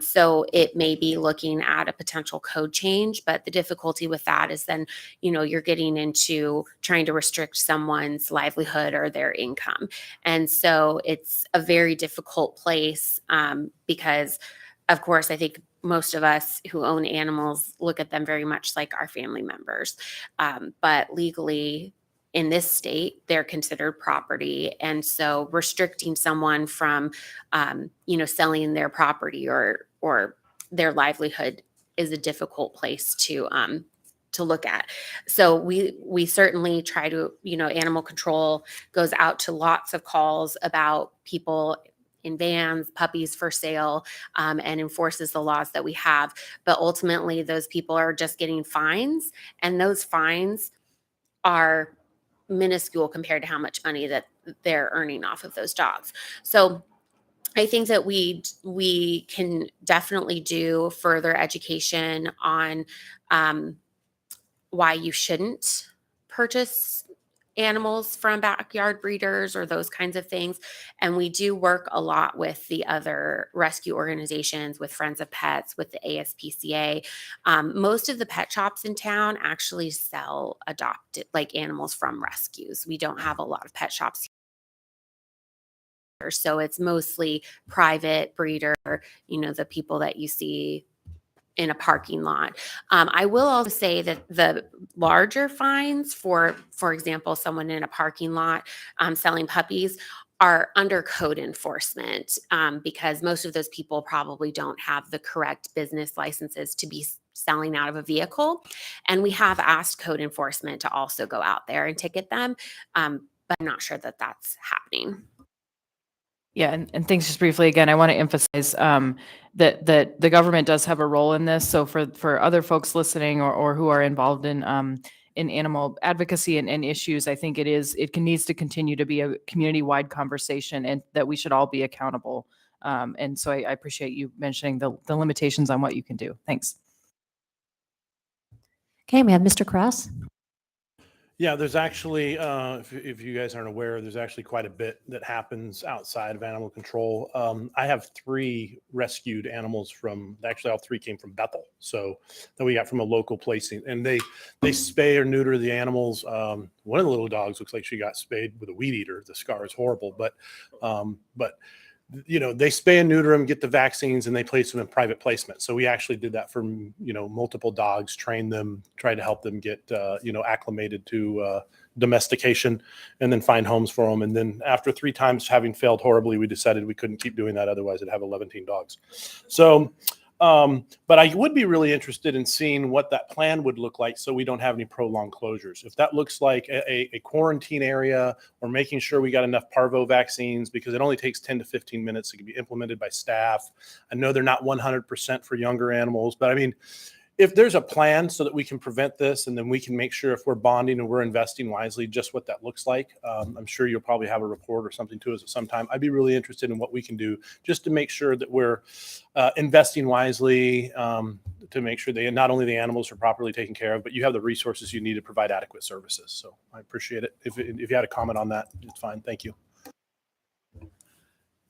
So it may be looking at a potential code change, but the difficulty with that is then, you're getting into trying to restrict someone's livelihood or their income. And so it's a very difficult place, because, of course, I think most of us who own animals look at them very much like our family members. But legally, in this state, they're considered property. And so restricting someone from, selling their property or their livelihood is a difficult place to look at. So we certainly try to, animal control goes out to lots of calls about people in vans, puppies for sale, and enforces the laws that we have. But ultimately, those people are just getting fines, and those fines are minuscule compared to how much money that they're earning off of those dogs. So I think that we can definitely do further education on why you shouldn't purchase animals from backyard breeders or those kinds of things. And we do work a lot with the other rescue organizations, with Friends of Pets, with the ASPCA. Most of the pet shops in town actually sell adopted like animals from rescues. We don't have a lot of pet shops here. So it's mostly private breeder, the people that you see in a parking lot. I will also say that the larger fines for example, someone in a parking lot selling puppies are under code enforcement because most of those people probably don't have the correct business licenses to be selling out of a vehicle. And we have asked code enforcement to also go out there and ticket them, but I'm not sure that that's happening. Yeah, and thanks. Just briefly, again, I want to emphasize that the government does have a role in this. So for other folks listening or who are involved in animal advocacy and issues, I think it needs to continue to be a community-wide conversation, and that we should all be accountable. And so I appreciate you mentioning the limitations on what you can do. Thanks. Okay, we have Mr. Cross. Yeah, there's actually, if you guys aren't aware, there's actually quite a bit that happens outside of animal control. I have 3 rescued animals actually all 3 came from Bethel. So that we got from a local place, and they spay or neuter the animals. One of the little dogs looks like she got spayed with a weed eater. The scar is horrible, but they spay and neuter them, get the vaccines, and they place them in private placement. So we actually did that for, multiple dogs, trained them, tried to help them get, acclimated to domestication, and then find homes for them. And then after 3 times having failed horribly, we decided we couldn't keep doing that. Otherwise, I'd have 11 dogs. So, but I would be really interested in seeing what that plan would look like so we don't have any prolonged closures. If that looks like a quarantine area, or making sure we got enough parvo vaccines, because it only takes 10 to 15 minutes. It can be implemented by staff. I know they're not 100% for younger animals, but I mean, if there's a plan so that we can prevent this, and then we can make sure if we're bonding and we're investing wisely, just what that looks like. I'm sure you'll probably have a report or something to us at some time. I'd be really interested in what we can do just to make sure that we're investing wisely, to make sure that not only the animals are properly taken care of, but you have the resources you need to provide adequate services. So I appreciate it. If you had a comment on that, it's fine. Thank you.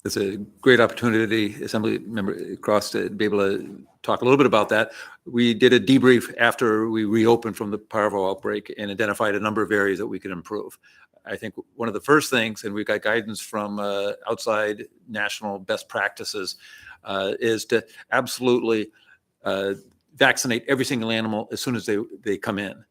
It's a great opportunity, Assembly Member Cross, to be able to talk a little bit about that. We did a debrief after we reopened from the parvo outbreak and identified a number of areas that we could improve. I think one of the first things, and we got guidance from outside national best practices, is to absolutely vaccinate every single animal as soon as they come in.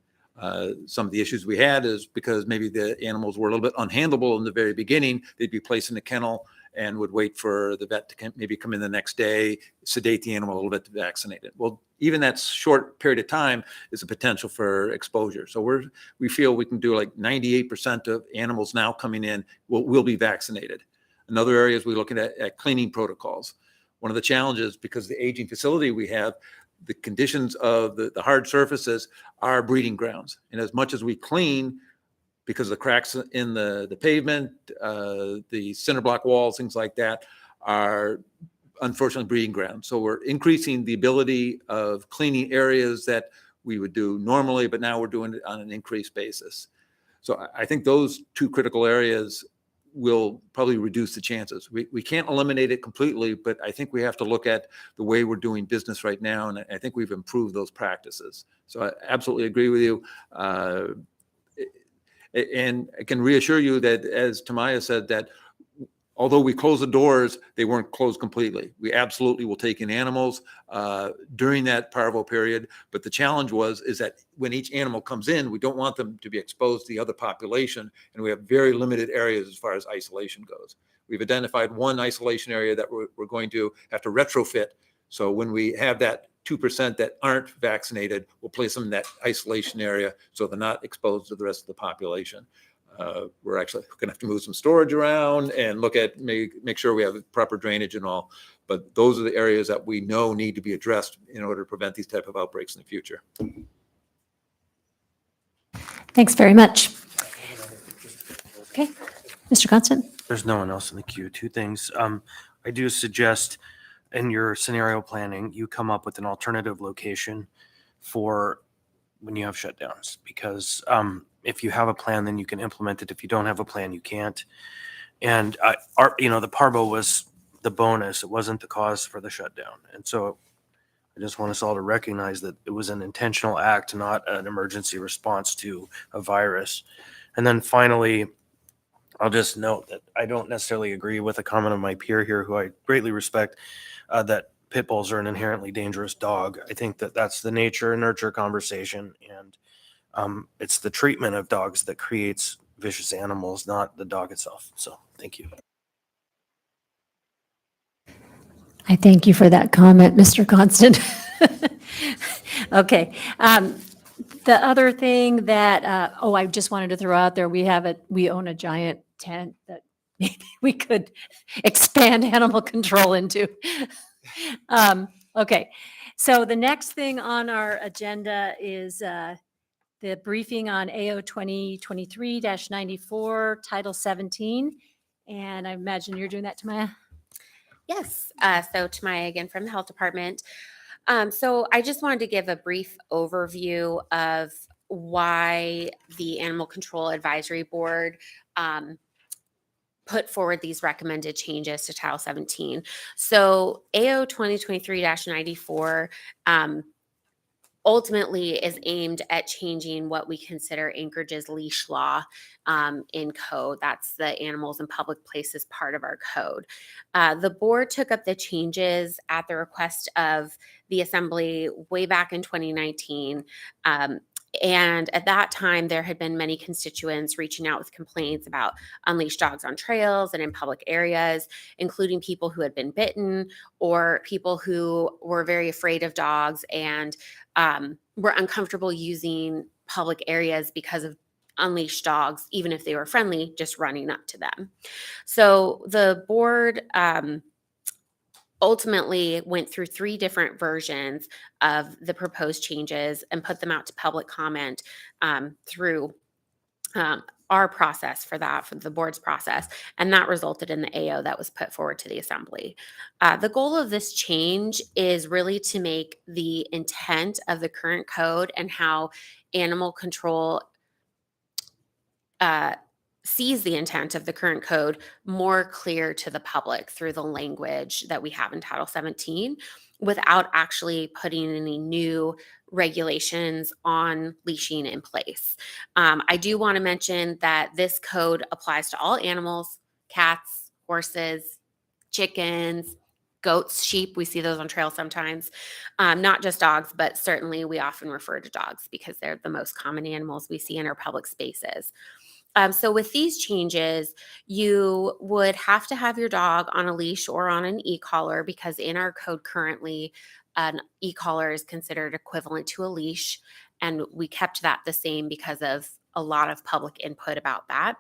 Some of the issues we had is because maybe the animals were a little bit unhandleable in the very beginning. They'd be placed in the kennel and would wait for the vet to maybe come in the next day, sedate the animal a little bit to vaccinate it. Well, even that short period of time is a potential for exposure. So we feel we can do like 98% of animals now coming in will be vaccinated. Another area is we're looking at cleaning protocols. One of the challenges, because the aging facility we have, the conditions of the hard surfaces are breeding grounds. And as much as we clean, because of the cracks in the pavement, the cinder block walls, things like that, are unfortunately breeding grounds. So we're increasing the ability of cleaning areas that we would do normally, but now we're doing it on an increased basis. So I think those 2 critical areas will probably reduce the chances. We can't eliminate it completely, but I think we have to look at the way we're doing business right now, and I think we've improved those practices. So I absolutely agree with you. And I can reassure you that, as Tamaya said, that although we closed the doors, they weren't closed completely. We absolutely will take in animals during that parvo period. But the challenge is that when each animal comes in, we don't want them to be exposed to the other population. And we have very limited areas as far as isolation goes. We've identified one isolation area that we're going to have to retrofit. So when we have that 2% that aren't vaccinated, we'll place them in that isolation area so they're not exposed to the rest of the population. We're actually going to have to move some storage around and look at make sure we have proper drainage and all. But those are the areas that we know need to be addressed in order to prevent these type of outbreaks in the future. Thanks very much. Mr. Constant? There's no one else in the queue. Two things. I do suggest in your scenario planning, you come up with an alternative location for when you have shutdowns, because if you have a plan, then you can implement it. If you don't have a plan, you can't. And the Parvo was the bonus. It wasn't the cause for the shutdown. And so I just want us all to recognize that it was an intentional act, not an emergency response to a virus. And then finally, I'll just note that I don't necessarily agree with a comment of my peer here, who I greatly respect, that pit bulls are an inherently dangerous dog. I think that that's the nature and nurture conversation, and it's the treatment of dogs that creates vicious animals, not the dog itself. So thank you. I thank you for that comment, Mr. Constant. Okay. The other thing that, I just wanted to throw out there, we own a giant tent that maybe we could expand animal control into. Okay. So the next thing on our agenda is the briefing on AO 2023-94, Title 17. And I imagine you're doing that, Tamaya? Yes. So Tamaya again from the Health Department. So I just wanted to give a brief overview of why the Animal Control Advisory Board put forward these recommended changes to Title 17. So AO 2023-94 ultimately is aimed at changing what we consider Anchorage's leash law in code. That's the animals in public places part of our code. The board took up the changes at the request of the Assembly way back in 2019. And at that time, there had been many constituents reaching out with complaints about unleashed dogs on trails and in public areas, including people who had been bitten or people who were very afraid of dogs and were uncomfortable using public areas because of unleashed dogs, even if they were friendly, just running up to them. So the board ultimately went through 3 different versions of the proposed changes and put them out to public comment through our process for the board's process. And that resulted in the AO that was put forward to the Assembly. The goal of this change is really to make the intent of the current code and how animal control sees the intent of the current code more clear to the public through the language that we have in Title 17 without actually putting any new regulations on leashing in place. I do want to mention that this code applies to all animals, cats, horses, chickens, goats, sheep. We see those on trails sometimes. Not just dogs, but certainly we often refer to dogs because they're the most common animals we see in our public spaces. So with these changes, you would have to have your dog on a leash or on an e-collar because in our code currently, an e-collar is considered equivalent to a leash. And we kept that the same because of a lot of public input about that.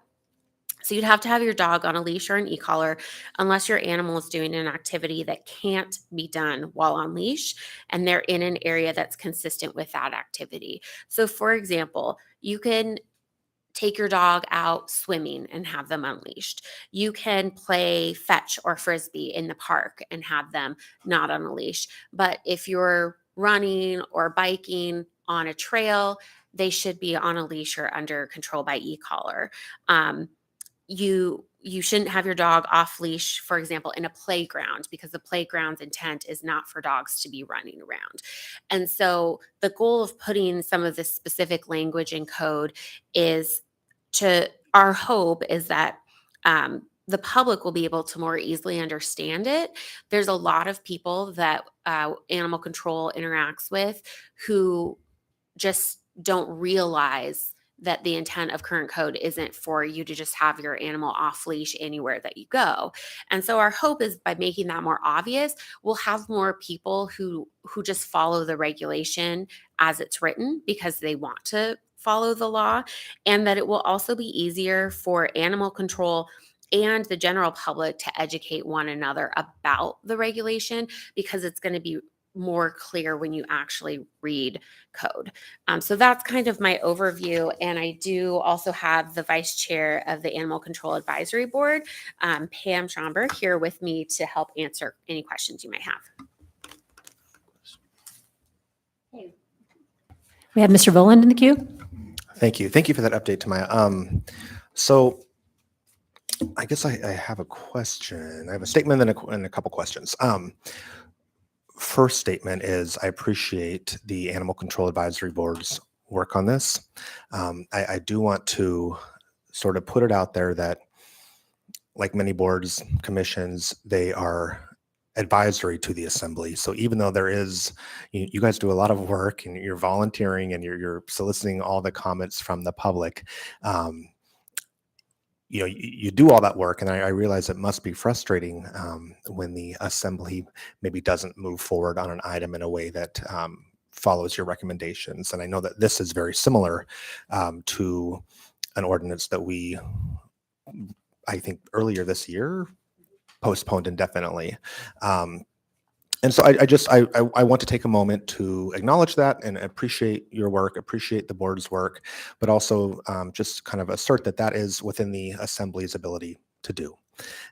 So you'd have to have your dog on a leash or an e-collar unless your animal is doing an activity that can't be done while on leash and they're in an area that's consistent with that activity. So for example, you can take your dog out swimming and have them unleashed. You can play fetch or frisbee in the park and have them not on a leash. But if you're running or biking on a trail, they should be on a leash or under control by e-collar. You shouldn't have your dog off leash, for example, in a playground because the playground's intent is not for dogs to be running around. And so the goal of putting some of this specific language in code is our hope is that the public will be able to more easily understand it. There's a lot of people that animal control interacts with who just don't realize that the intent of current code isn't for you to just have your animal off leash anywhere that you go. And so our hope is by making that more obvious, we'll have more people who just follow the regulation as it's written because they want to follow the law, and that it will also be easier for animal control and the general public to educate one another about the regulation because it's going to be more clear when you actually read code. So that's kind of my overview. And I do also have the vice chair of the Animal Control Advisory Board, Pam Schomburg, here with me to help answer any questions you may have. We have Mr. Voland in the queue. Thank you. Thank you for that update, Tamaya. So I guess I have a question. I have a statement and a couple questions. First statement is I appreciate the Animal Control Advisory Board's work on this. I do want to sort of put it out there that, like many boards, commissions, they are advisory to the assembly. So even though there is, you guys do a lot of work and you're volunteering and you're soliciting all the comments from the public, you do all that work, and I realize it must be frustrating when the assembly maybe doesn't move forward on an item in a way that follows your recommendations. And I know that this is very similar to an ordinance that we, I think earlier this year, postponed indefinitely. And so I want to take a moment to acknowledge that and appreciate your work, appreciate the board's work, but also just kind of assert that that is within the assembly's ability to do.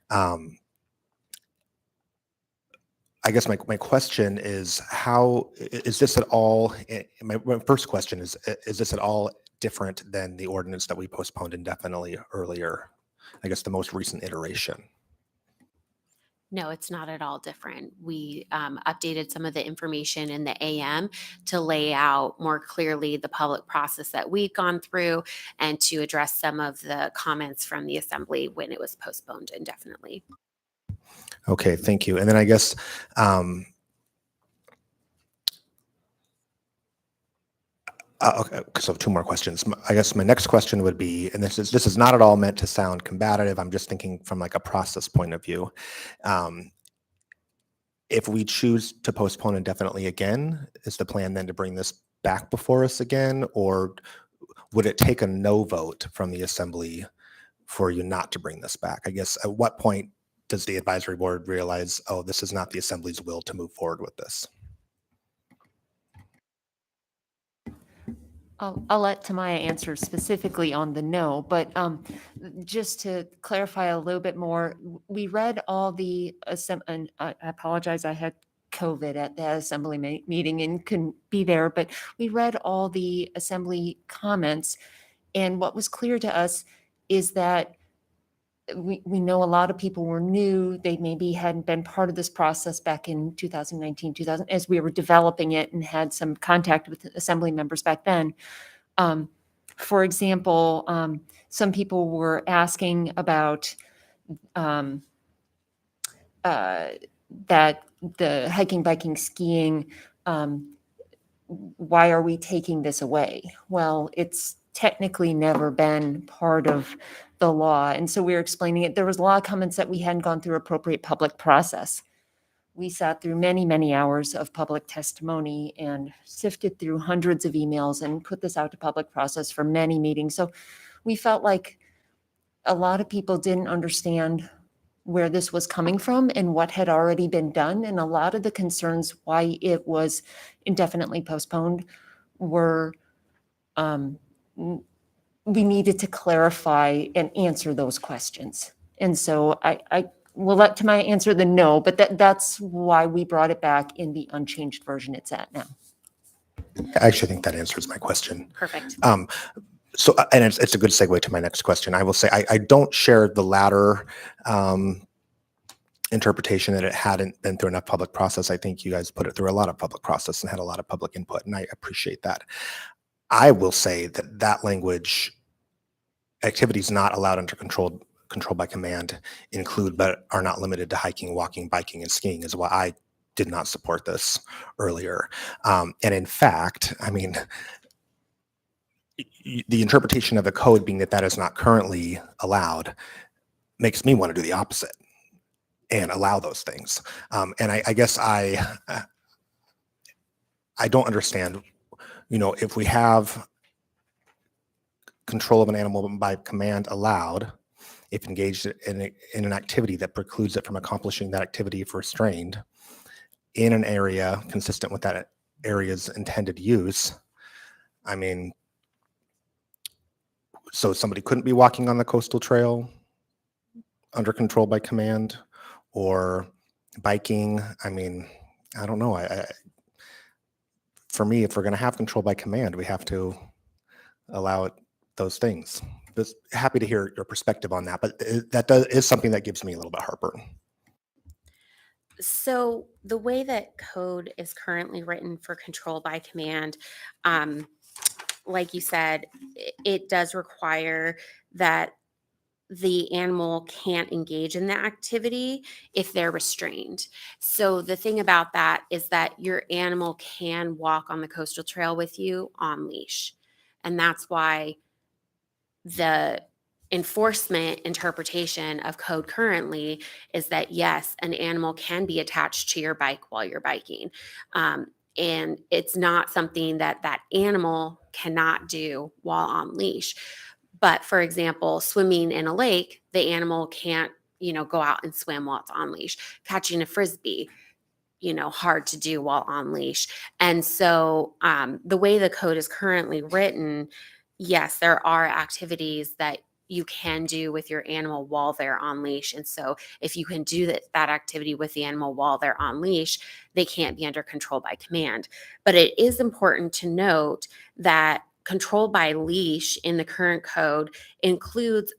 I guess my question is, how is this at all, my first question is this at all different than the ordinance that we postponed indefinitely earlier? I guess the most recent iteration. No, it's not at all different. We updated some of the information in the AM to lay out more clearly the public process that we've gone through and to address some of the comments from the assembly when it was postponed indefinitely. Okay, thank you. And then I guess okay, so two more questions. I guess my next question would be, and this is not at all meant to sound combative. I'm just thinking from like a process point of view. If we choose to postpone indefinitely again, is the plan then to bring this back before us again, or would it take a no vote from the assembly for you not to bring this back? I guess at what point does the advisory board realize, oh, this is not the assembly's will to move forward with this? I'll let Tamaya answer specifically on the no, but just to clarify a little bit more, we read all the, and I apologize, I had COVID at the assembly meeting and couldn't be there, but we read all the assembly comments. And what was clear to us is that we know a lot of people were new. They maybe hadn't been part of this process back in 2019, as we were developing it and had some contact with assembly members back then. For example, some people were asking about that the hiking, biking, skiing, why are we taking this away? Well, it's technically never been part of the law. And so we were explaining it. There was a lot of comments that we hadn't gone through appropriate public process. We sat through many, many hours of public testimony and sifted through hundreds of emails and put this out to public process for many meetings. So we felt like a lot of people didn't understand where this was coming from and what had already been done. And a lot of the concerns why it was indefinitely postponed were we needed to clarify and answer those questions. And so I will let Tamaya answer the no, but that's why we brought it back in the unchanged version it's at now. I actually think that answers my question. Perfect. So, and it's a good segue to my next question. I will say I don't share the latter interpretation that it hadn't been through enough public process. I think you guys put it through a lot of public process and had a lot of public input, and I appreciate that. I will say that language, activities not allowed under control by command, include but are not limited to hiking, walking, biking, and skiing, is why I did not support this earlier. And in fact, I mean, the interpretation of the code being that is not currently allowed makes me want to do the opposite and allow those things. And I guess I don't understand, if we have control of an animal by command allowed, if engaged in an activity that precludes it from accomplishing that activity if restrained, in an area consistent with that area's intended use. I mean, so somebody couldn't be walking on the coastal trail under control by command, or biking. I mean, I don't know. For me, if we're going to have control by command, we have to allow it, those things. But happy to hear your perspective on that, but is something that gives me a little bit heartburn. So the way that code is currently written for control by command, like you said, it does require that the animal can't engage in the activity if they're restrained. So the thing about that is that your animal can walk on the coastal trail with you on leash. And that's why the enforcement interpretation of code currently is that yes, an animal can be attached to your bike while you're biking. And it's not something that that animal cannot do while on leash. But for example, swimming in a lake, the animal can't, go out and swim while it's on leash. Catching a Frisbee, hard to do while on leash. And so the way the code is currently written, yes, there are activities that you can do with your animal while they're on leash. And so if you can do that activity with the animal while they're on leash, they can't be under control by command. But it is important to note that control by leash in the current code includes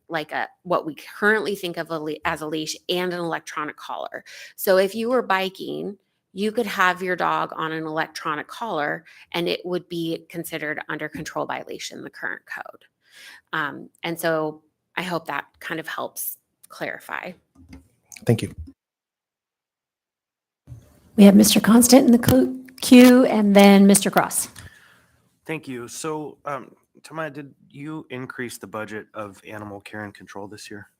what we currently think of as a leash and an electronic collar. So if you were biking, you could have your dog on an electronic collar and it would be considered under control by leash in the current code. And so I hope that kind of helps clarify. Thank you. We have Mr. Constant in the queue, and then Mr. Cross. Thank you. So, Tamaya, did you increase the budget of animal care and control this year?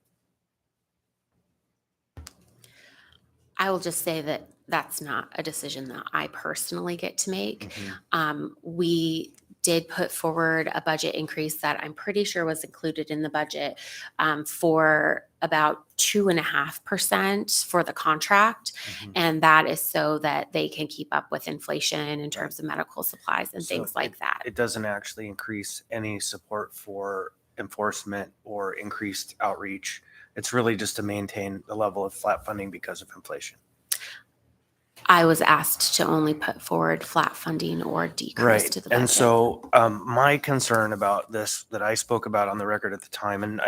I will just say that that's not a decision that I personally get to make. We did put forward a budget increase that I'm pretty sure was included in the budget for about 2.5% for the contract. And that is so that they can keep up with inflation in terms of medical supplies and So things like that. It doesn't actually increase any support for enforcement or increased outreach. It's really just to maintain the level of flat funding because of inflation. I was asked to only put forward flat funding or decrease to the budget. And so my concern about this that I spoke about on the record at the time, and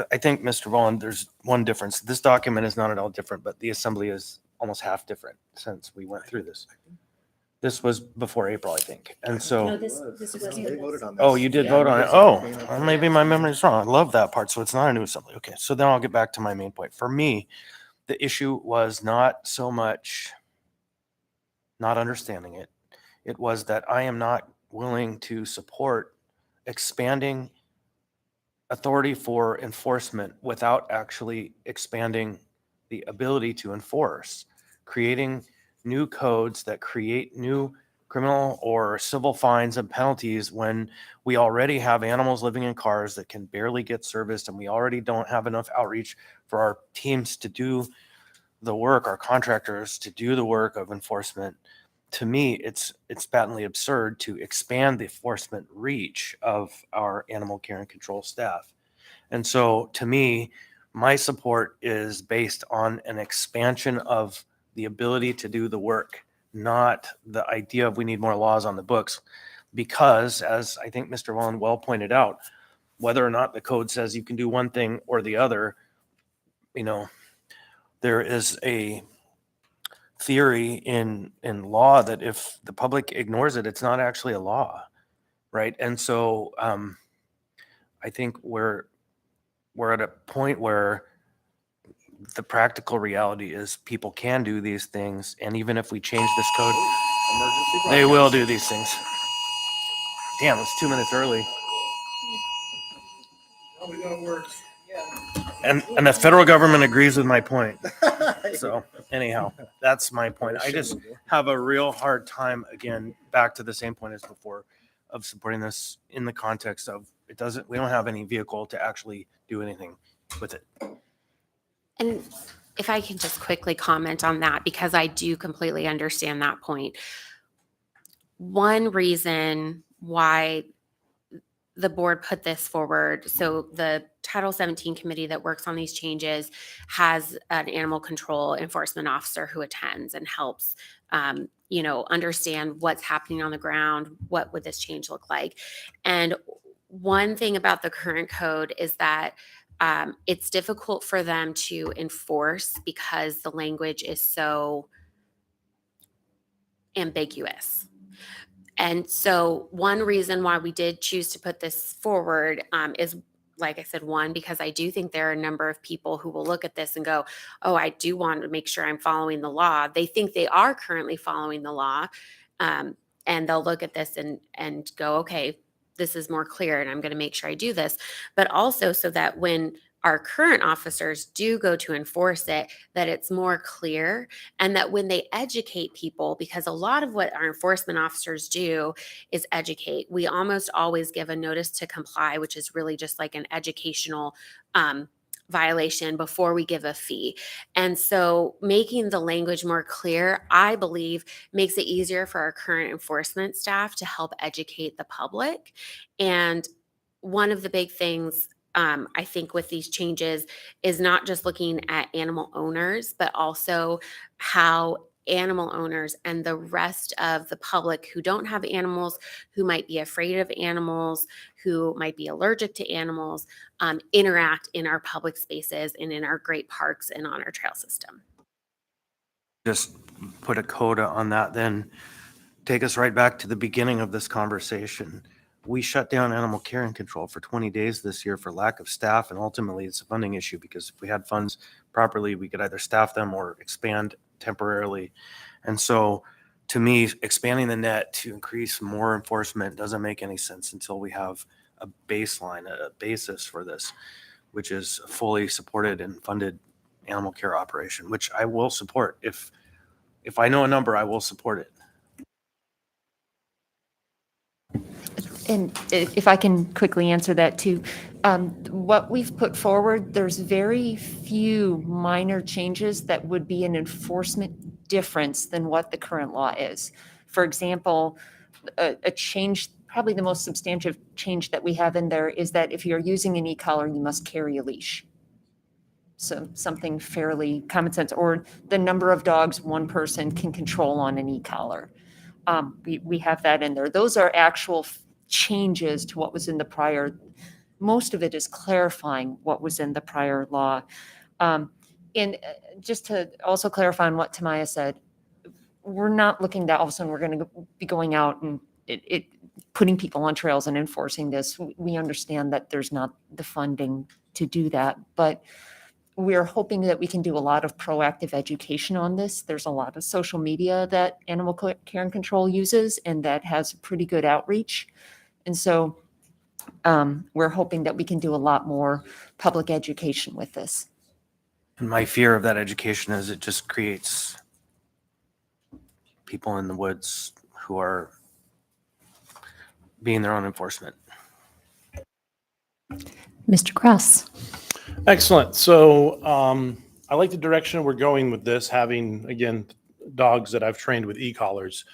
I think, Mr. Volin, there's one difference. This document is not at all different, but the assembly is almost half different since we went through this. This was before April, I think. And so, oh, you did vote on it. Oh, well, maybe my memory's wrong. I love that part. So it's not a new assembly. Okay. So then I'll get back to my main point. For me, the issue was not so much not understanding it. It was that I am not willing to support expanding authority for enforcement without actually expanding the ability to enforce, creating new codes that create new criminal or civil fines and penalties when we already have animals living in cars that can barely get serviced, and we already don't have enough outreach for our teams to do the work, our contractors to do the work of enforcement. To me, it's patently absurd to expand the enforcement reach of our animal care and control staff. And so to me, my support is based on an expansion of the ability to do the work, not the idea of we need more laws on the books. Because as I think Mr. Volin well pointed out, whether or not the code says you can do one thing or the other, there is a theory in law that if the public ignores it, it's not actually a law, right? And so I think we're at a point where the practical reality is people can do these things, and even if we change this code, they will do these things. Damn, it's 2 minutes early. And the federal government agrees with my point. So anyhow, that's my point. I just have a real hard time, again, back to the same point as before, of supporting this in the context of we don't have any vehicle to actually do anything with it. And if I can just quickly comment on that, because I do completely understand that point. One reason why the board put this forward, so the Title 17 committee that works on these changes has an animal control enforcement officer who attends and helps understand what's happening on the ground, what would this change look like. And one thing about the current code is that it's difficult for them to enforce because the language is so ambiguous. And so one reason why we did choose to put this forward is, like I said, one, because I do think there are a number of people who will look at this and go, oh, I do want to make sure I'm following the law. They think they are currently following the law. And they'll look at this and go, okay, this is more clear and I'm going to make sure I do this. But also so that when our current officers do go to enforce it, that it's more clear, and that when they educate people, because a lot of what our enforcement officers do is educate, we almost always give a notice to comply, which is really just like an educational violation before we give a fee. And so making the language more clear, I believe, makes it easier for our current enforcement staff to help educate the public. And one of the big things I think with these changes is not just looking at animal owners, but also how animal owners and the rest of the public who don't have animals, who might be afraid of animals, who might be allergic to animals, interact in our public spaces and in our great parks and on our trail system. Just put a coda on that, then take us right back to the beginning of this conversation. We shut down animal care and control for 20 days this year for lack of staff, and ultimately it's a funding issue, because if we had funds properly, we could either staff them or expand temporarily. And so to me, expanding the net to increase more enforcement doesn't make any sense until we have a baseline, a basis for this, which is a fully supported and funded animal care operation, which I will support. If I know a number, I will support it. And if I can quickly answer that too, what we've put forward, there's very few minor changes that would be an enforcement difference than what the current law is. For example, a change, probably the most substantive change that we have in there is that if you're using an e-collar, you must carry a leash. So something fairly common sense, or the number of dogs one person can control on an e-collar. We have that in there. Those are actual changes to what was in the prior. Most of it is clarifying what was in the prior law. And just to also clarify on what Tamaya said, we're not looking that all of a sudden we're going to be going out and putting people on trails and enforcing this. We understand that there's not the funding to do that, but we're hoping that we can do a lot of proactive education on this. There's a lot of social media that Animal Care and Control uses, and that has pretty good outreach. And so we're hoping that we can do a lot more public education with this. And my fear of that education is it just creates people in the woods who are being their own enforcement. Mr. Cross. Excellent. So I like the direction we're going with this, having, again, dogs that I've trained with e-collars.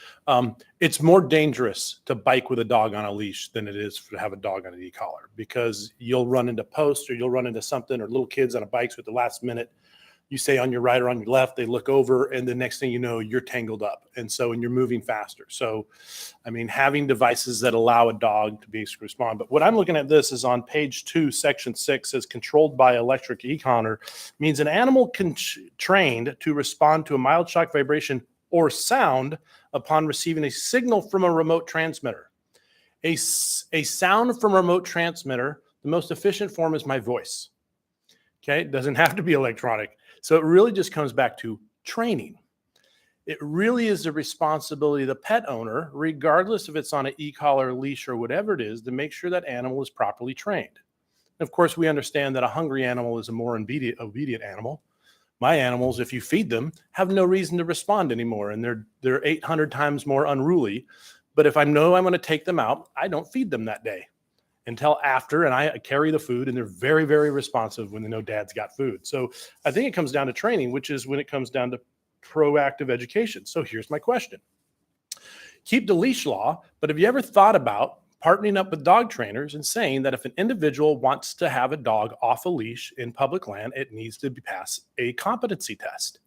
It's more dangerous to bike with a dog on a leash than it is to have a dog on an e-collar, because you'll run into posts or you'll run into something, or little kids on a bikes with the last minute. You say on your right or on your left, they look over, and the next thing you know, you're tangled up. And you're moving faster. So, I mean, having devices that allow a dog to basically respond. But what I'm looking at this is on page 2, section 6 says controlled by electric e-collar means an animal trained to respond to a mild shock vibration or sound upon receiving a signal from a remote transmitter. A sound from a remote transmitter, the most efficient form is my voice. Okay, it doesn't have to be electronic. So it really just comes back to training. It really is the responsibility of the pet owner, regardless if it's on an e-collar, leash, or whatever it is, to make sure that animal is properly trained. And of course, we understand that a hungry animal is a more obedient animal. My animals, if you feed them, have no reason to respond anymore, and they're 800 times more unruly. But if I know I'm going to take them out, I don't feed them that day. until after, and I carry the food, and they're very, very responsive when they know dad's got food. So I think it comes down to training, which is when it comes down to proactive education. So here's my question. Keep the leash law, but have you ever thought about partnering up with dog trainers and saying that if an individual wants to have a dog off a leash in public land, it needs to pass a competency test?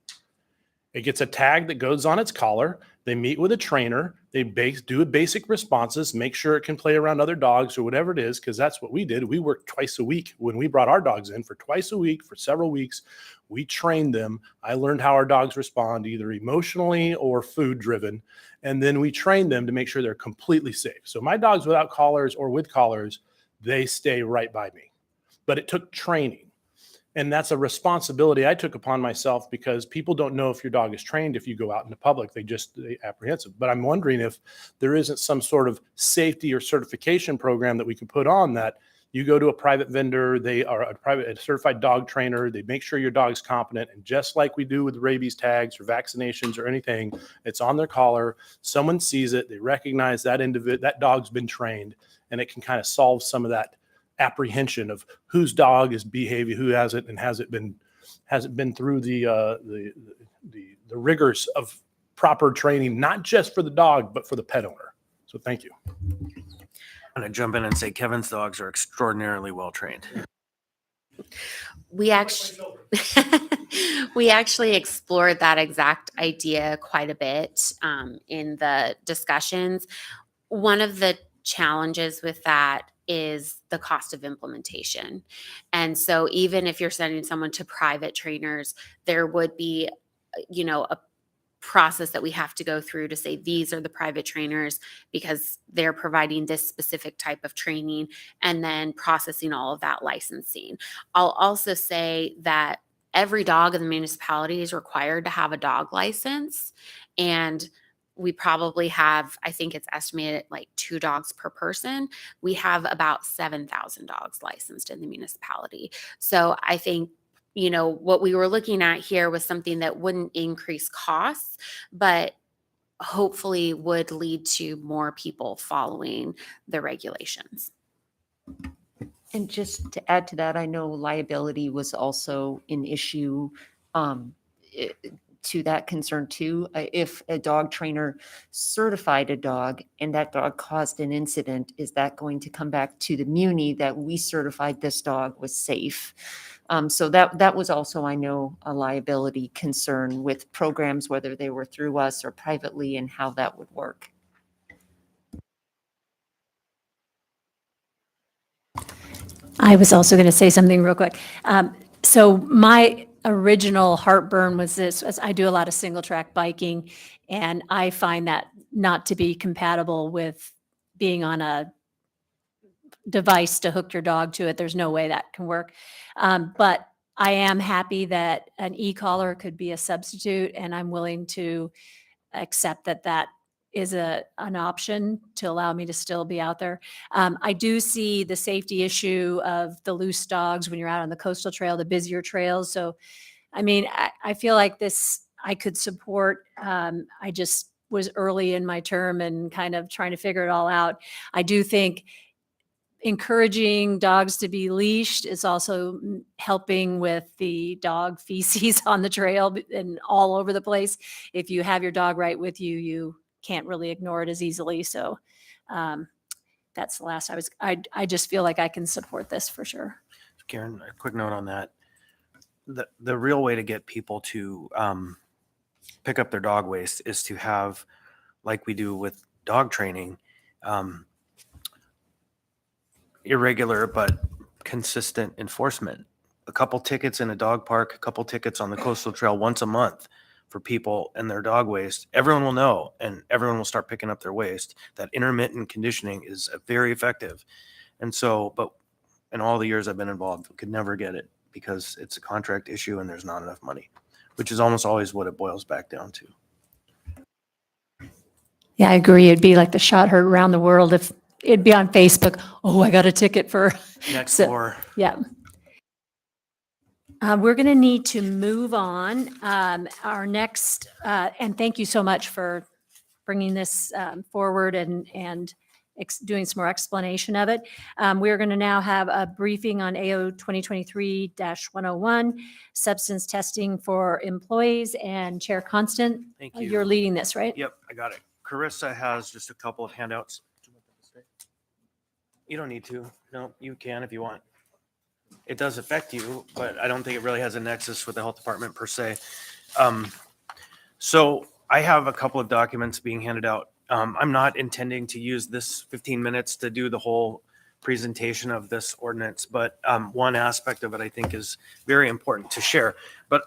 It gets a tag that goes on its collar. They meet with a trainer. They do basic responses, make sure it can play around other dogs or whatever it is, because that's what we did. We worked twice a week. When we brought our dogs in for twice a week for several weeks, we trained them. I learned how our dogs respond, either emotionally or food driven. And then we trained them to make sure they're completely safe. So my dogs without collars or with collars, they stay right by me. But it took training. And that's a responsibility I took upon myself, because people don't know if your dog is trained if you go out in the public. They apprehensive. But I'm wondering if there isn't some sort of safety or certification program that we could put on that. You go to a private vendor, they are a certified dog trainer, they make sure your dog's competent. And just like we do with rabies tags or vaccinations or anything, it's on their collar. Someone sees it, they recognize that dog's been trained, and it can kind of solve some of that apprehension of whose dog is behaving, who hasn't, and has it been through the rigors of proper training, not just for the dog, but for the pet owner. So thank you. I'm going to jump in and say Kevin's dogs are extraordinarily well trained. We actually explored that exact idea quite a bit in the discussions. One of the challenges with that is the cost of implementation. And so even if you're sending someone to private trainers, there would be, a process that we have to go through to say these are the private trainers because they're providing this specific type of training, and then processing all of that licensing. I'll also say that every dog in the municipality is required to have a dog license, and we probably have, I think it's estimated like 2 dogs per person. We have about 7,000 dogs licensed in the municipality. So I think, what we were looking at here was something that wouldn't increase costs, but hopefully would lead to more people following the regulations. And just to add to that, I know liability was also an issue to that concern too. If a dog trainer certified a dog and that dog caused an incident, is that going to come back to the muni that we certified this dog was safe? So that was also, I know, a liability concern with programs, whether they were through us or privately, and how that would work. I was also going to say something real quick. So my original heartburn was this, as I do a lot of single track biking, and I find that not to be compatible with being on a device to hook your dog to it. There's no way that can work. But I am happy that an e-collar could be a substitute, and I'm willing to accept that is an option to allow me to still be out there. I do see the safety issue of the loose dogs when you're out on the coastal trail, the busier trails. So, I mean, I feel like this I could support. I just was early in my term and kind of trying to figure it all out. I do think encouraging dogs to be leashed is also helping with the dog feces on the trail and all over the place. If you have your dog right with you, you can't really ignore it as easily. So that's the last I just feel like I can support this for sure. Karen, a quick note on that. The real way to get people to pick up their dog waste is to have, like we do with dog training, irregular but consistent enforcement. A couple tickets in a dog park, a couple tickets on the coastal trail once a month for people and their dog waste. Everyone will know, and everyone will start picking up their waste. That intermittent conditioning is very effective. And so, but in all the years I've been involved, we could never get it because it's a contract issue and there's not enough money, which is almost always what it boils back down to. Yeah, I agree. It'd be like the shot heard around the world if it'd be on Facebook. Oh, I got a ticket for Next So- floor. Yeah. We're going to need to move on. Our next, and thank you so much for bringing this forward and doing some more explanation of it. We're going to now have a briefing on AO 2023-101, substance testing for employees, and Chair Constant, Thank you. you're leading this, right? Yep, I got it. Carissa has just a couple of handouts. You don't need to. No, you can if you want. It does affect you, but I don't think it really has a nexus with the health department per se. So I have a couple of documents being handed out. I'm not intending to use this 15 minutes to do the whole presentation of this ordinance, but one aspect of it I think is very important to share. But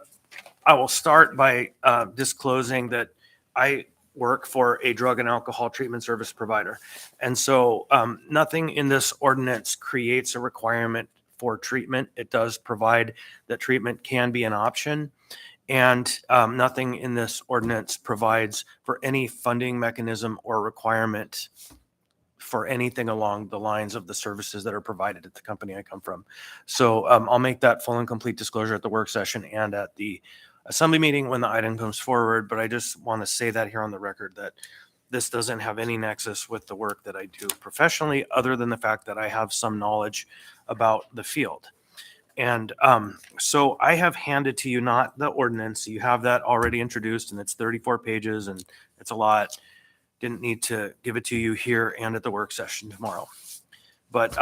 I will start by disclosing that I work for a drug and alcohol treatment service provider. And so nothing in this ordinance creates a requirement for treatment. It does provide that treatment can be an option. And nothing in this ordinance provides for any funding mechanism or requirement for anything along the lines of the services that are provided at the company I come from. So I'll make that full and complete disclosure at the work session and at the assembly meeting when the item comes forward. But I just want to say that here on the record that this doesn't have any nexus with the work that I do professionally, other than the fact that I have some knowledge about the field. And so I have handed to you not the ordinance. You have that already introduced, and it's 34 pages, and it's a lot. Didn't need to give it to you here and at the work session tomorrow. But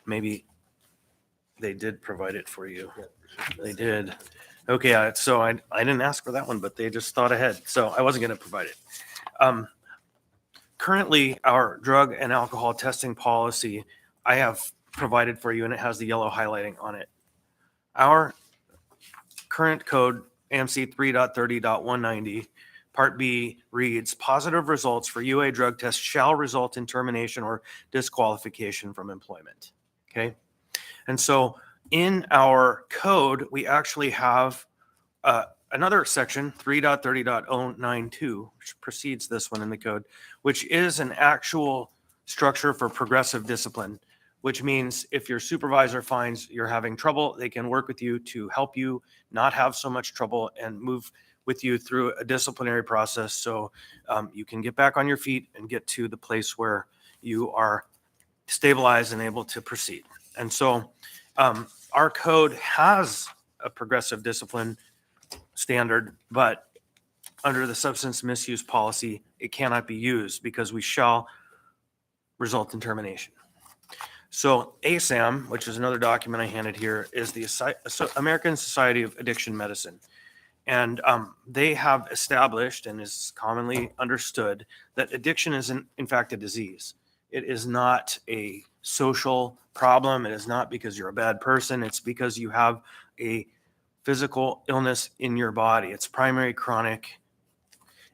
maybe they did provide it for you. They did. Okay, so I didn't ask for that one, but they just thought ahead. So I wasn't going to provide it. Currently, our drug and alcohol testing policy, I have provided for you, and it has the yellow highlighting on it. Our current code, AMC 3.30.190, Part B reads, positive results for UA drug tests shall result in termination or disqualification from employment. Okay. And so in our code, we actually have another section, 3.30.092, which precedes this one in the code, which is an actual structure for progressive discipline, which means if your supervisor finds you're having trouble, they can work with you to help you not have so much trouble and move with you through a disciplinary process so you can get back on your feet and get to the place where you are stabilized and able to proceed. And so our code has a progressive discipline standard, but under the substance misuse policy, it cannot be used because we shall result in termination. So ASAM, which is another document I handed here, is the American Society of Addiction Medicine. And they have established and is commonly understood that addiction is in fact a disease. It is not a social problem. It is not because you're a bad person. It's because you have a physical illness in your body. It's primary, chronic,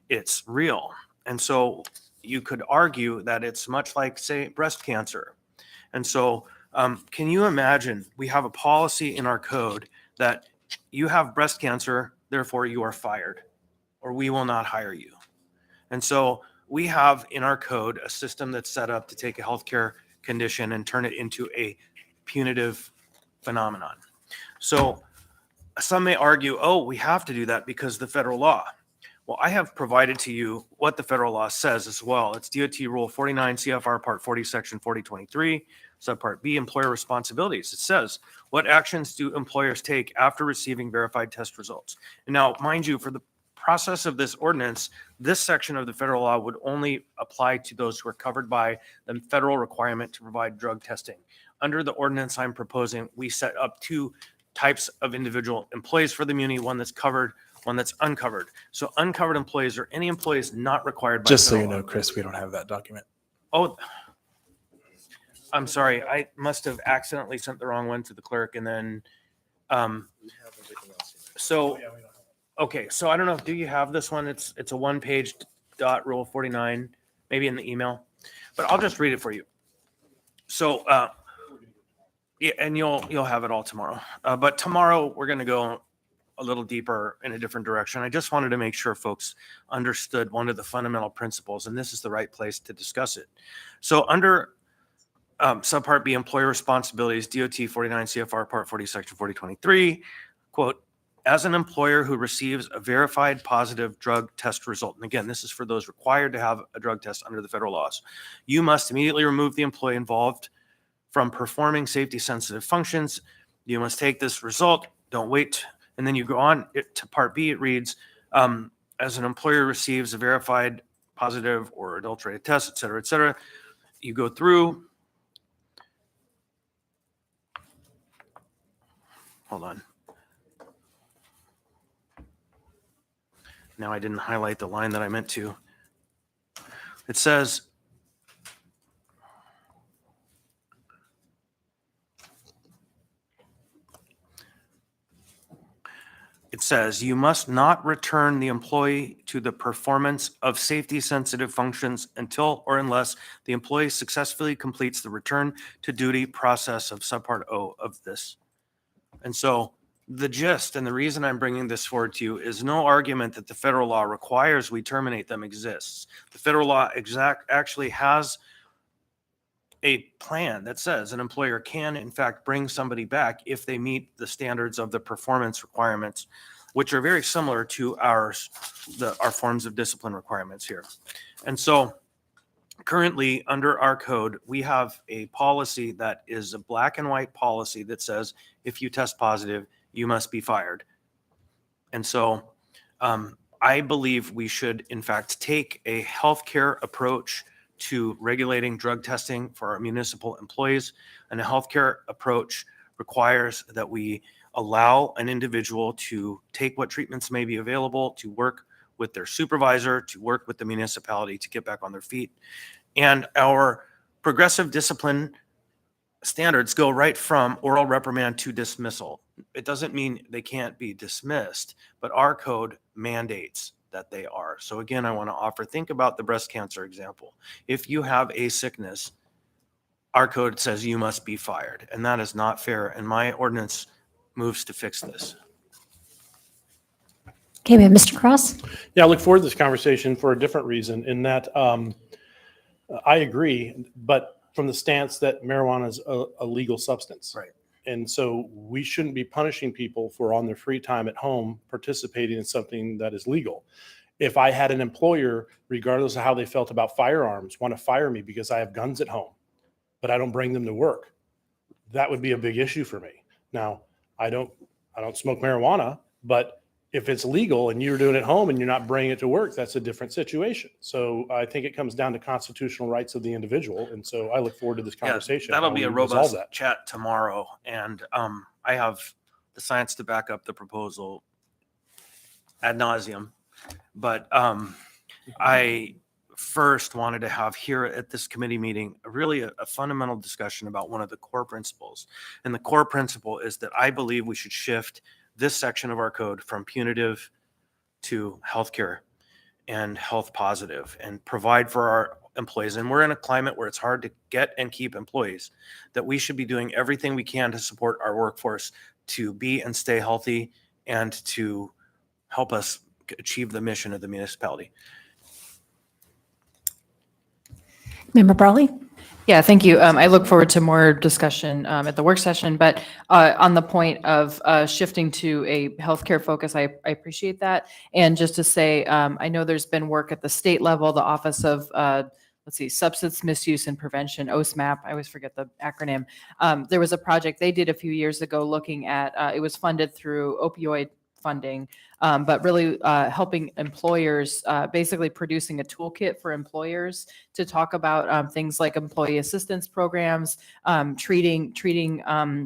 it's real. And so you could argue that it's much like, say, breast cancer. And so can you imagine, we have a policy in our code that you have breast cancer, therefore you are fired, or we will not hire you. And so we have in our code a system that's set up to take a healthcare condition and turn it into a punitive phenomenon. So some may argue, oh, we have to do that because the federal law. Well, I have provided to you what the federal law says as well. It's DOT Rule 49 CFR Part 40, Section 4023, Subpart B, Employer Responsibilities. It says, what actions do employers take after receiving verified test results? And now, mind you, for the process of this ordinance, this section of the federal law would only apply to those who are covered by the federal requirement to provide drug testing. Under the ordinance I'm proposing, we set up two types of individual employees for the muni, one that's covered, one that's uncovered. So uncovered employees are any employees not required by Just so you federal know, law. Chris, we don't have that document. Oh, I'm sorry. I must have accidentally sent the wrong one to the clerk and then, so, okay. So I don't know. Do you have this one? It's a 1-page dot Rule 49, maybe in the email, but I'll just read it for you. So, yeah, and you'll have it all tomorrow. But tomorrow we're going to go a little deeper in a different direction. I just wanted to make sure folks understood one of the fundamental principles, and this is the right place to discuss it. So under Subpart B, Employer Responsibilities, DOT 49 CFR Part 40, Section 4023, quote, as an employer who receives a verified positive drug test result, and again, this is for those required to have a drug test under the federal laws, you must immediately remove the employee involved from performing safety sensitive functions. You must take this result, don't wait. And then you go on to part B, it reads, as an employer receives a verified positive or adulterated test, et cetera, you go through. Hold on. Now I didn't highlight the line that I meant to. It says, you must not return the employee to the performance of safety sensitive functions until or unless the employee successfully completes the return to duty process of subpart O of this. And so the gist and the reason I'm bringing this forward to you is no argument that the federal law requires we terminate them exists. The federal law actually has a plan that says an employer can in fact bring somebody back if they meet the standards of the performance requirements, which are very similar to our forms of discipline requirements here. And so currently under our code, we have a policy that is a black and white policy that says if you test positive, you must be fired. And so I believe we should in fact take a healthcare approach to regulating drug testing for our municipal employees. And a healthcare approach requires that we allow an individual to take what treatments may be available, to work with their supervisor, to work with the municipality to get back on their feet. And our progressive discipline standards go right from oral reprimand to dismissal. It doesn't mean they can't be dismissed, but our code mandates that they are. So again, I want to offer, think about the breast cancer example. If you have a sickness, our code says you must be fired, and that is not fair. And my ordinance moves to fix this. Okay, we have Mr. Cross. Yeah, I look forward to this conversation for a different reason in that I agree, but from the stance that marijuana is a legal substance. Right. And so we shouldn't be punishing people for on their free time at home participating in something that is legal. If I had an employer, regardless of how they felt about firearms, want to fire me because I have guns at home, but I don't bring them to work, that would be a big issue for me. Now, I don't smoke marijuana, but if it's legal and you're doing it at home and you're not bringing it to work, that's a different situation. So I think it comes down to constitutional rights of the individual. And so I look forward to this conversation. That'll how be a we resolve robust that. chat tomorrow. And I have the science to back up the proposal ad nauseum. But I first wanted to have here at this committee meeting really a fundamental discussion about one of the core principles. And the core principle is that I believe we should shift this section of our code from punitive to healthcare and health positive and provide for our employees. And we're in a climate where it's hard to get and keep employees, that we should be doing everything we can to support our workforce to be and stay healthy and to help us achieve the mission of the municipality. Member Brawley? Yeah, thank you. I look forward to more discussion at the work session, but on the point of shifting to a healthcare focus, I appreciate that. And just to say, I know there's been work at the state level, the Office of, Substance Misuse and Prevention, OSMAP, I always forget the acronym. There was a project they did a few years ago looking at, it was funded through opioid funding, but really helping employers, basically producing a toolkit for employers to talk about things like employee assistance programs, treating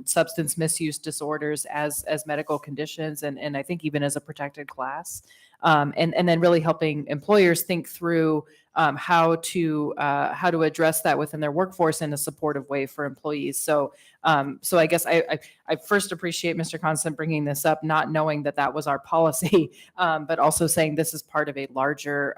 substance misuse disorders as medical conditions, and I think even as a protected class, and then really helping employers think through how to address that within their workforce in a supportive way for employees. So I guess I first appreciate Mr. Constant bringing this up, not knowing that was our policy, but also saying this is part of a larger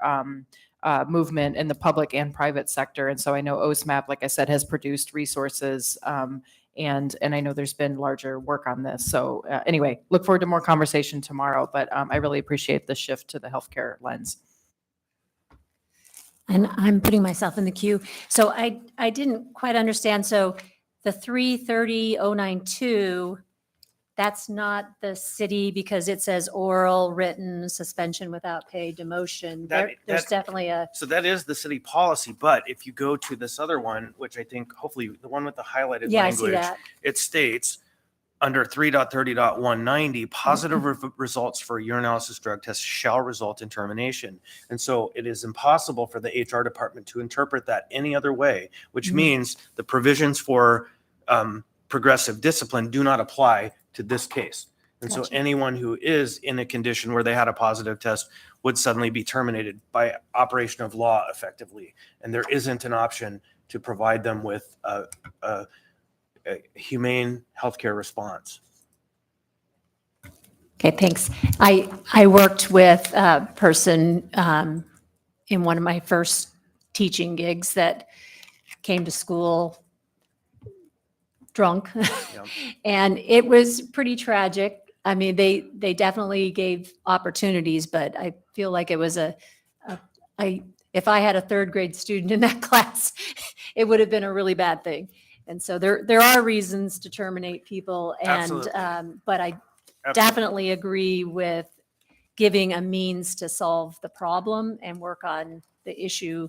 movement in the public and private sector. And so I know OSMAP, like I said, has produced resources, and I know there's been larger work on this. So anyway, look forward to more conversation tomorrow, but I really appreciate the shift to the healthcare lens. And I'm putting myself in the queue. So I didn't quite understand. So the 330.092, that's not the city because it says oral, written, suspension without pay, demotion. There's definitely a, So that is the city policy, but if you go to this other one, which I think hopefully the one with the highlighted yeah, I see language, that. it states under 3.30.190, positive results for urinalysis drug tests shall result in termination. And so it is impossible for the HR department to interpret that any other way, which means the provisions for progressive discipline do not apply to this case. And so Gotcha. anyone who is in a condition where they had a positive test would suddenly be terminated by operation of law effectively. And there isn't an option to provide them with a humane healthcare response. Okay, thanks. I worked with a person in one of my first teaching gigs that came to school drunk. And it was pretty tragic. I mean, they definitely gave opportunities, but I feel like it was if I had a third grade student in that class, it would have been a really bad thing. And so there are reasons to terminate people, and Absolutely. but I definitely agree with giving a means to solve the problem and work on the issue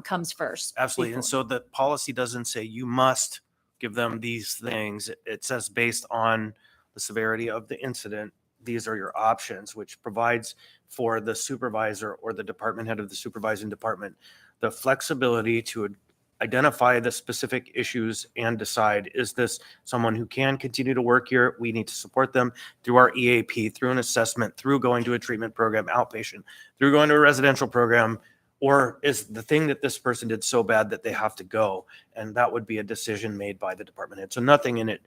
comes first. Absolutely. And before- so the policy doesn't say you must give them these things. It says based on the severity of the incident, these are your options, which provides for the supervisor or the department head of the supervising department the flexibility to identify the specific issues and decide, is this someone who can continue to work here? We need to support them through our EAP, through an assessment, through going to a treatment program, outpatient, through going to a residential program, or is the thing that this person did so bad that they have to go? And that would be a decision made by the department head. So nothing in it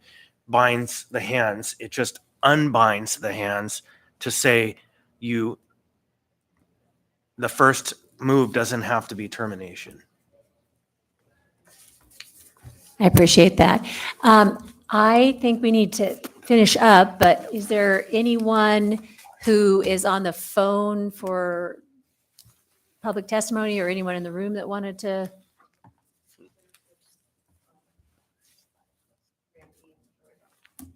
binds the hands. It just unbinds the hands to say the first move doesn't have to be termination. I appreciate that. I think we need to finish up, but is there anyone who is on the phone for public testimony or anyone in the room that wanted to?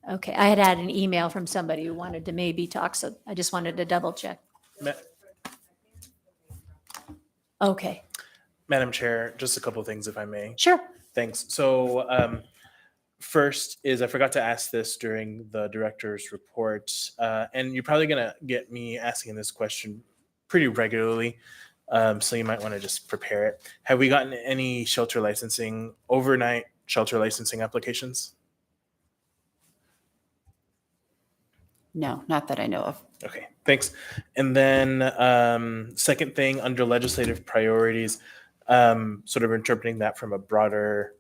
Okay, I had an email from somebody who wanted to maybe talk, so I just wanted to double check. Ma- Okay, Madam Chair, just a couple of things if I may. sure. Thanks. So first is I forgot to ask this during the director's report, and you're probably going to get me asking this question pretty regularly, so you might want to just prepare it. Have we gotten any shelter licensing, overnight shelter licensing applications? No, not that I know of. Okay, thanks. And then second thing, under legislative priorities, sort of interpreting that from a broader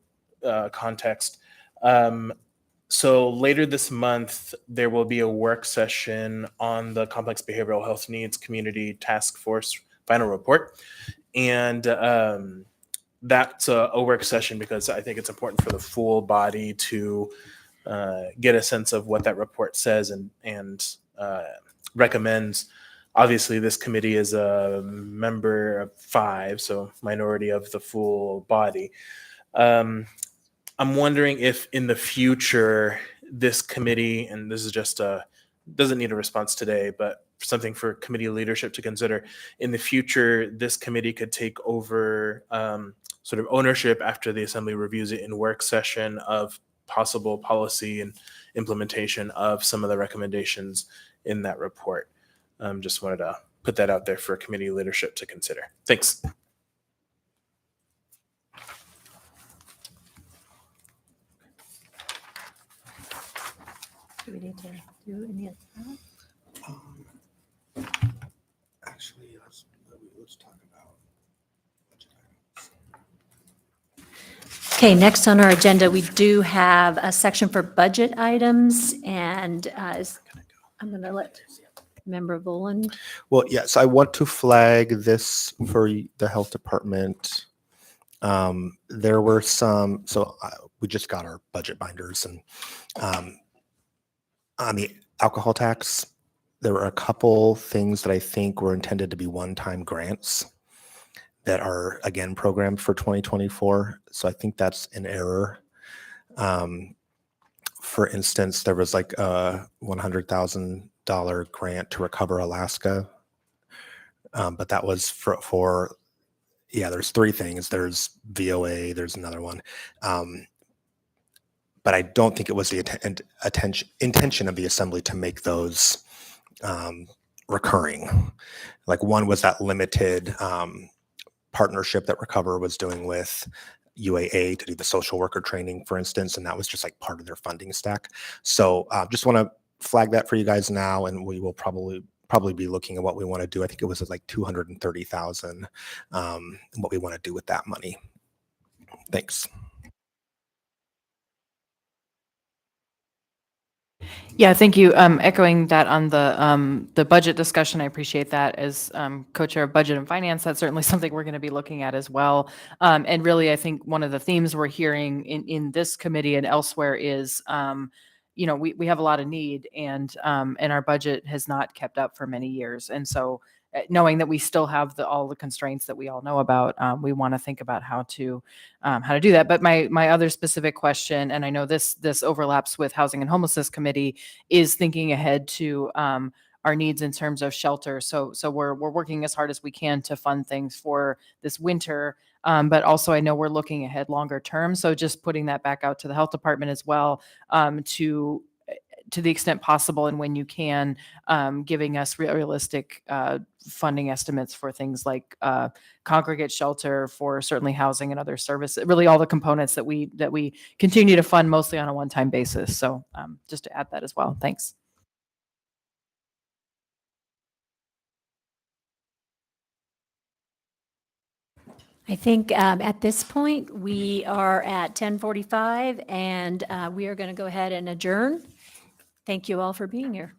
context. So later this month, there will be a work session on the Complex Behavioral Health Needs Community Task Force final report. And that's a work session because I think it's important for the full body to get a sense of what that report says and recommends. Obviously, this committee is a member of 5, so minority of the full body. I'm wondering if in the future, this committee, and this is just doesn't need a response today, but something for committee leadership to consider, in the future, this committee could take over sort of ownership after the assembly reviews it in work session of possible policy and implementation of some of the recommendations in that report. Just wanted to put that out there for committee leadership to consider. Thanks. Do we need to do any of that? Actually, let's talk about. Okay, next on our agenda, we do have a section for budget items, and I'm going to let Member Boland. Well, yes, I want to flag this for the health department. There were some, we just got our budget binders, and on the alcohol tax, there were a couple things that I think were intended to be one-time grants that are again programmed for 2024. So I think that's an error. for instance, there was like a $100,000 grant to Recover Alaska. But that was for yeah, there's three things. There's VOA, there's another one. But I don't think it was the intention of the assembly to make those recurring. Like one was that limited partnership that Recover was doing with UAA to do the social worker training, for instance, and that was just like part of their funding stack. So just want to flag that for you guys now, and we will probably be looking at what we want to do. I think it was like 230,000, what we want to do with that money. Thanks. Yeah, thank you. Echoing that on the budget discussion, I appreciate that. As co-chair of Budget and Finance, that's certainly something we're going to be looking at as well. And really, I think one of the themes we're hearing in this committee and elsewhere is, we have a lot of need, and our budget has not kept up for many years. And so, knowing that we still have all the constraints that we all know about, we want to think about how to do that. But my other specific question, and I know this overlaps with Housing and Homelessness Committee, is thinking ahead to our needs in terms of shelter. So we're working as hard as we can to fund things for this winter, but also I know we're looking ahead longer term. So just putting that back out to the health department as well, to the extent possible and when you can, giving us realistic funding estimates for things like congregate shelter, for certainly housing and other services, really all the components that we continue to fund mostly on a one-time basis. So just to add that as well. Thanks. I think at this point, we are at 10:45, and we are going to go ahead and adjourn. Thank you all for being here.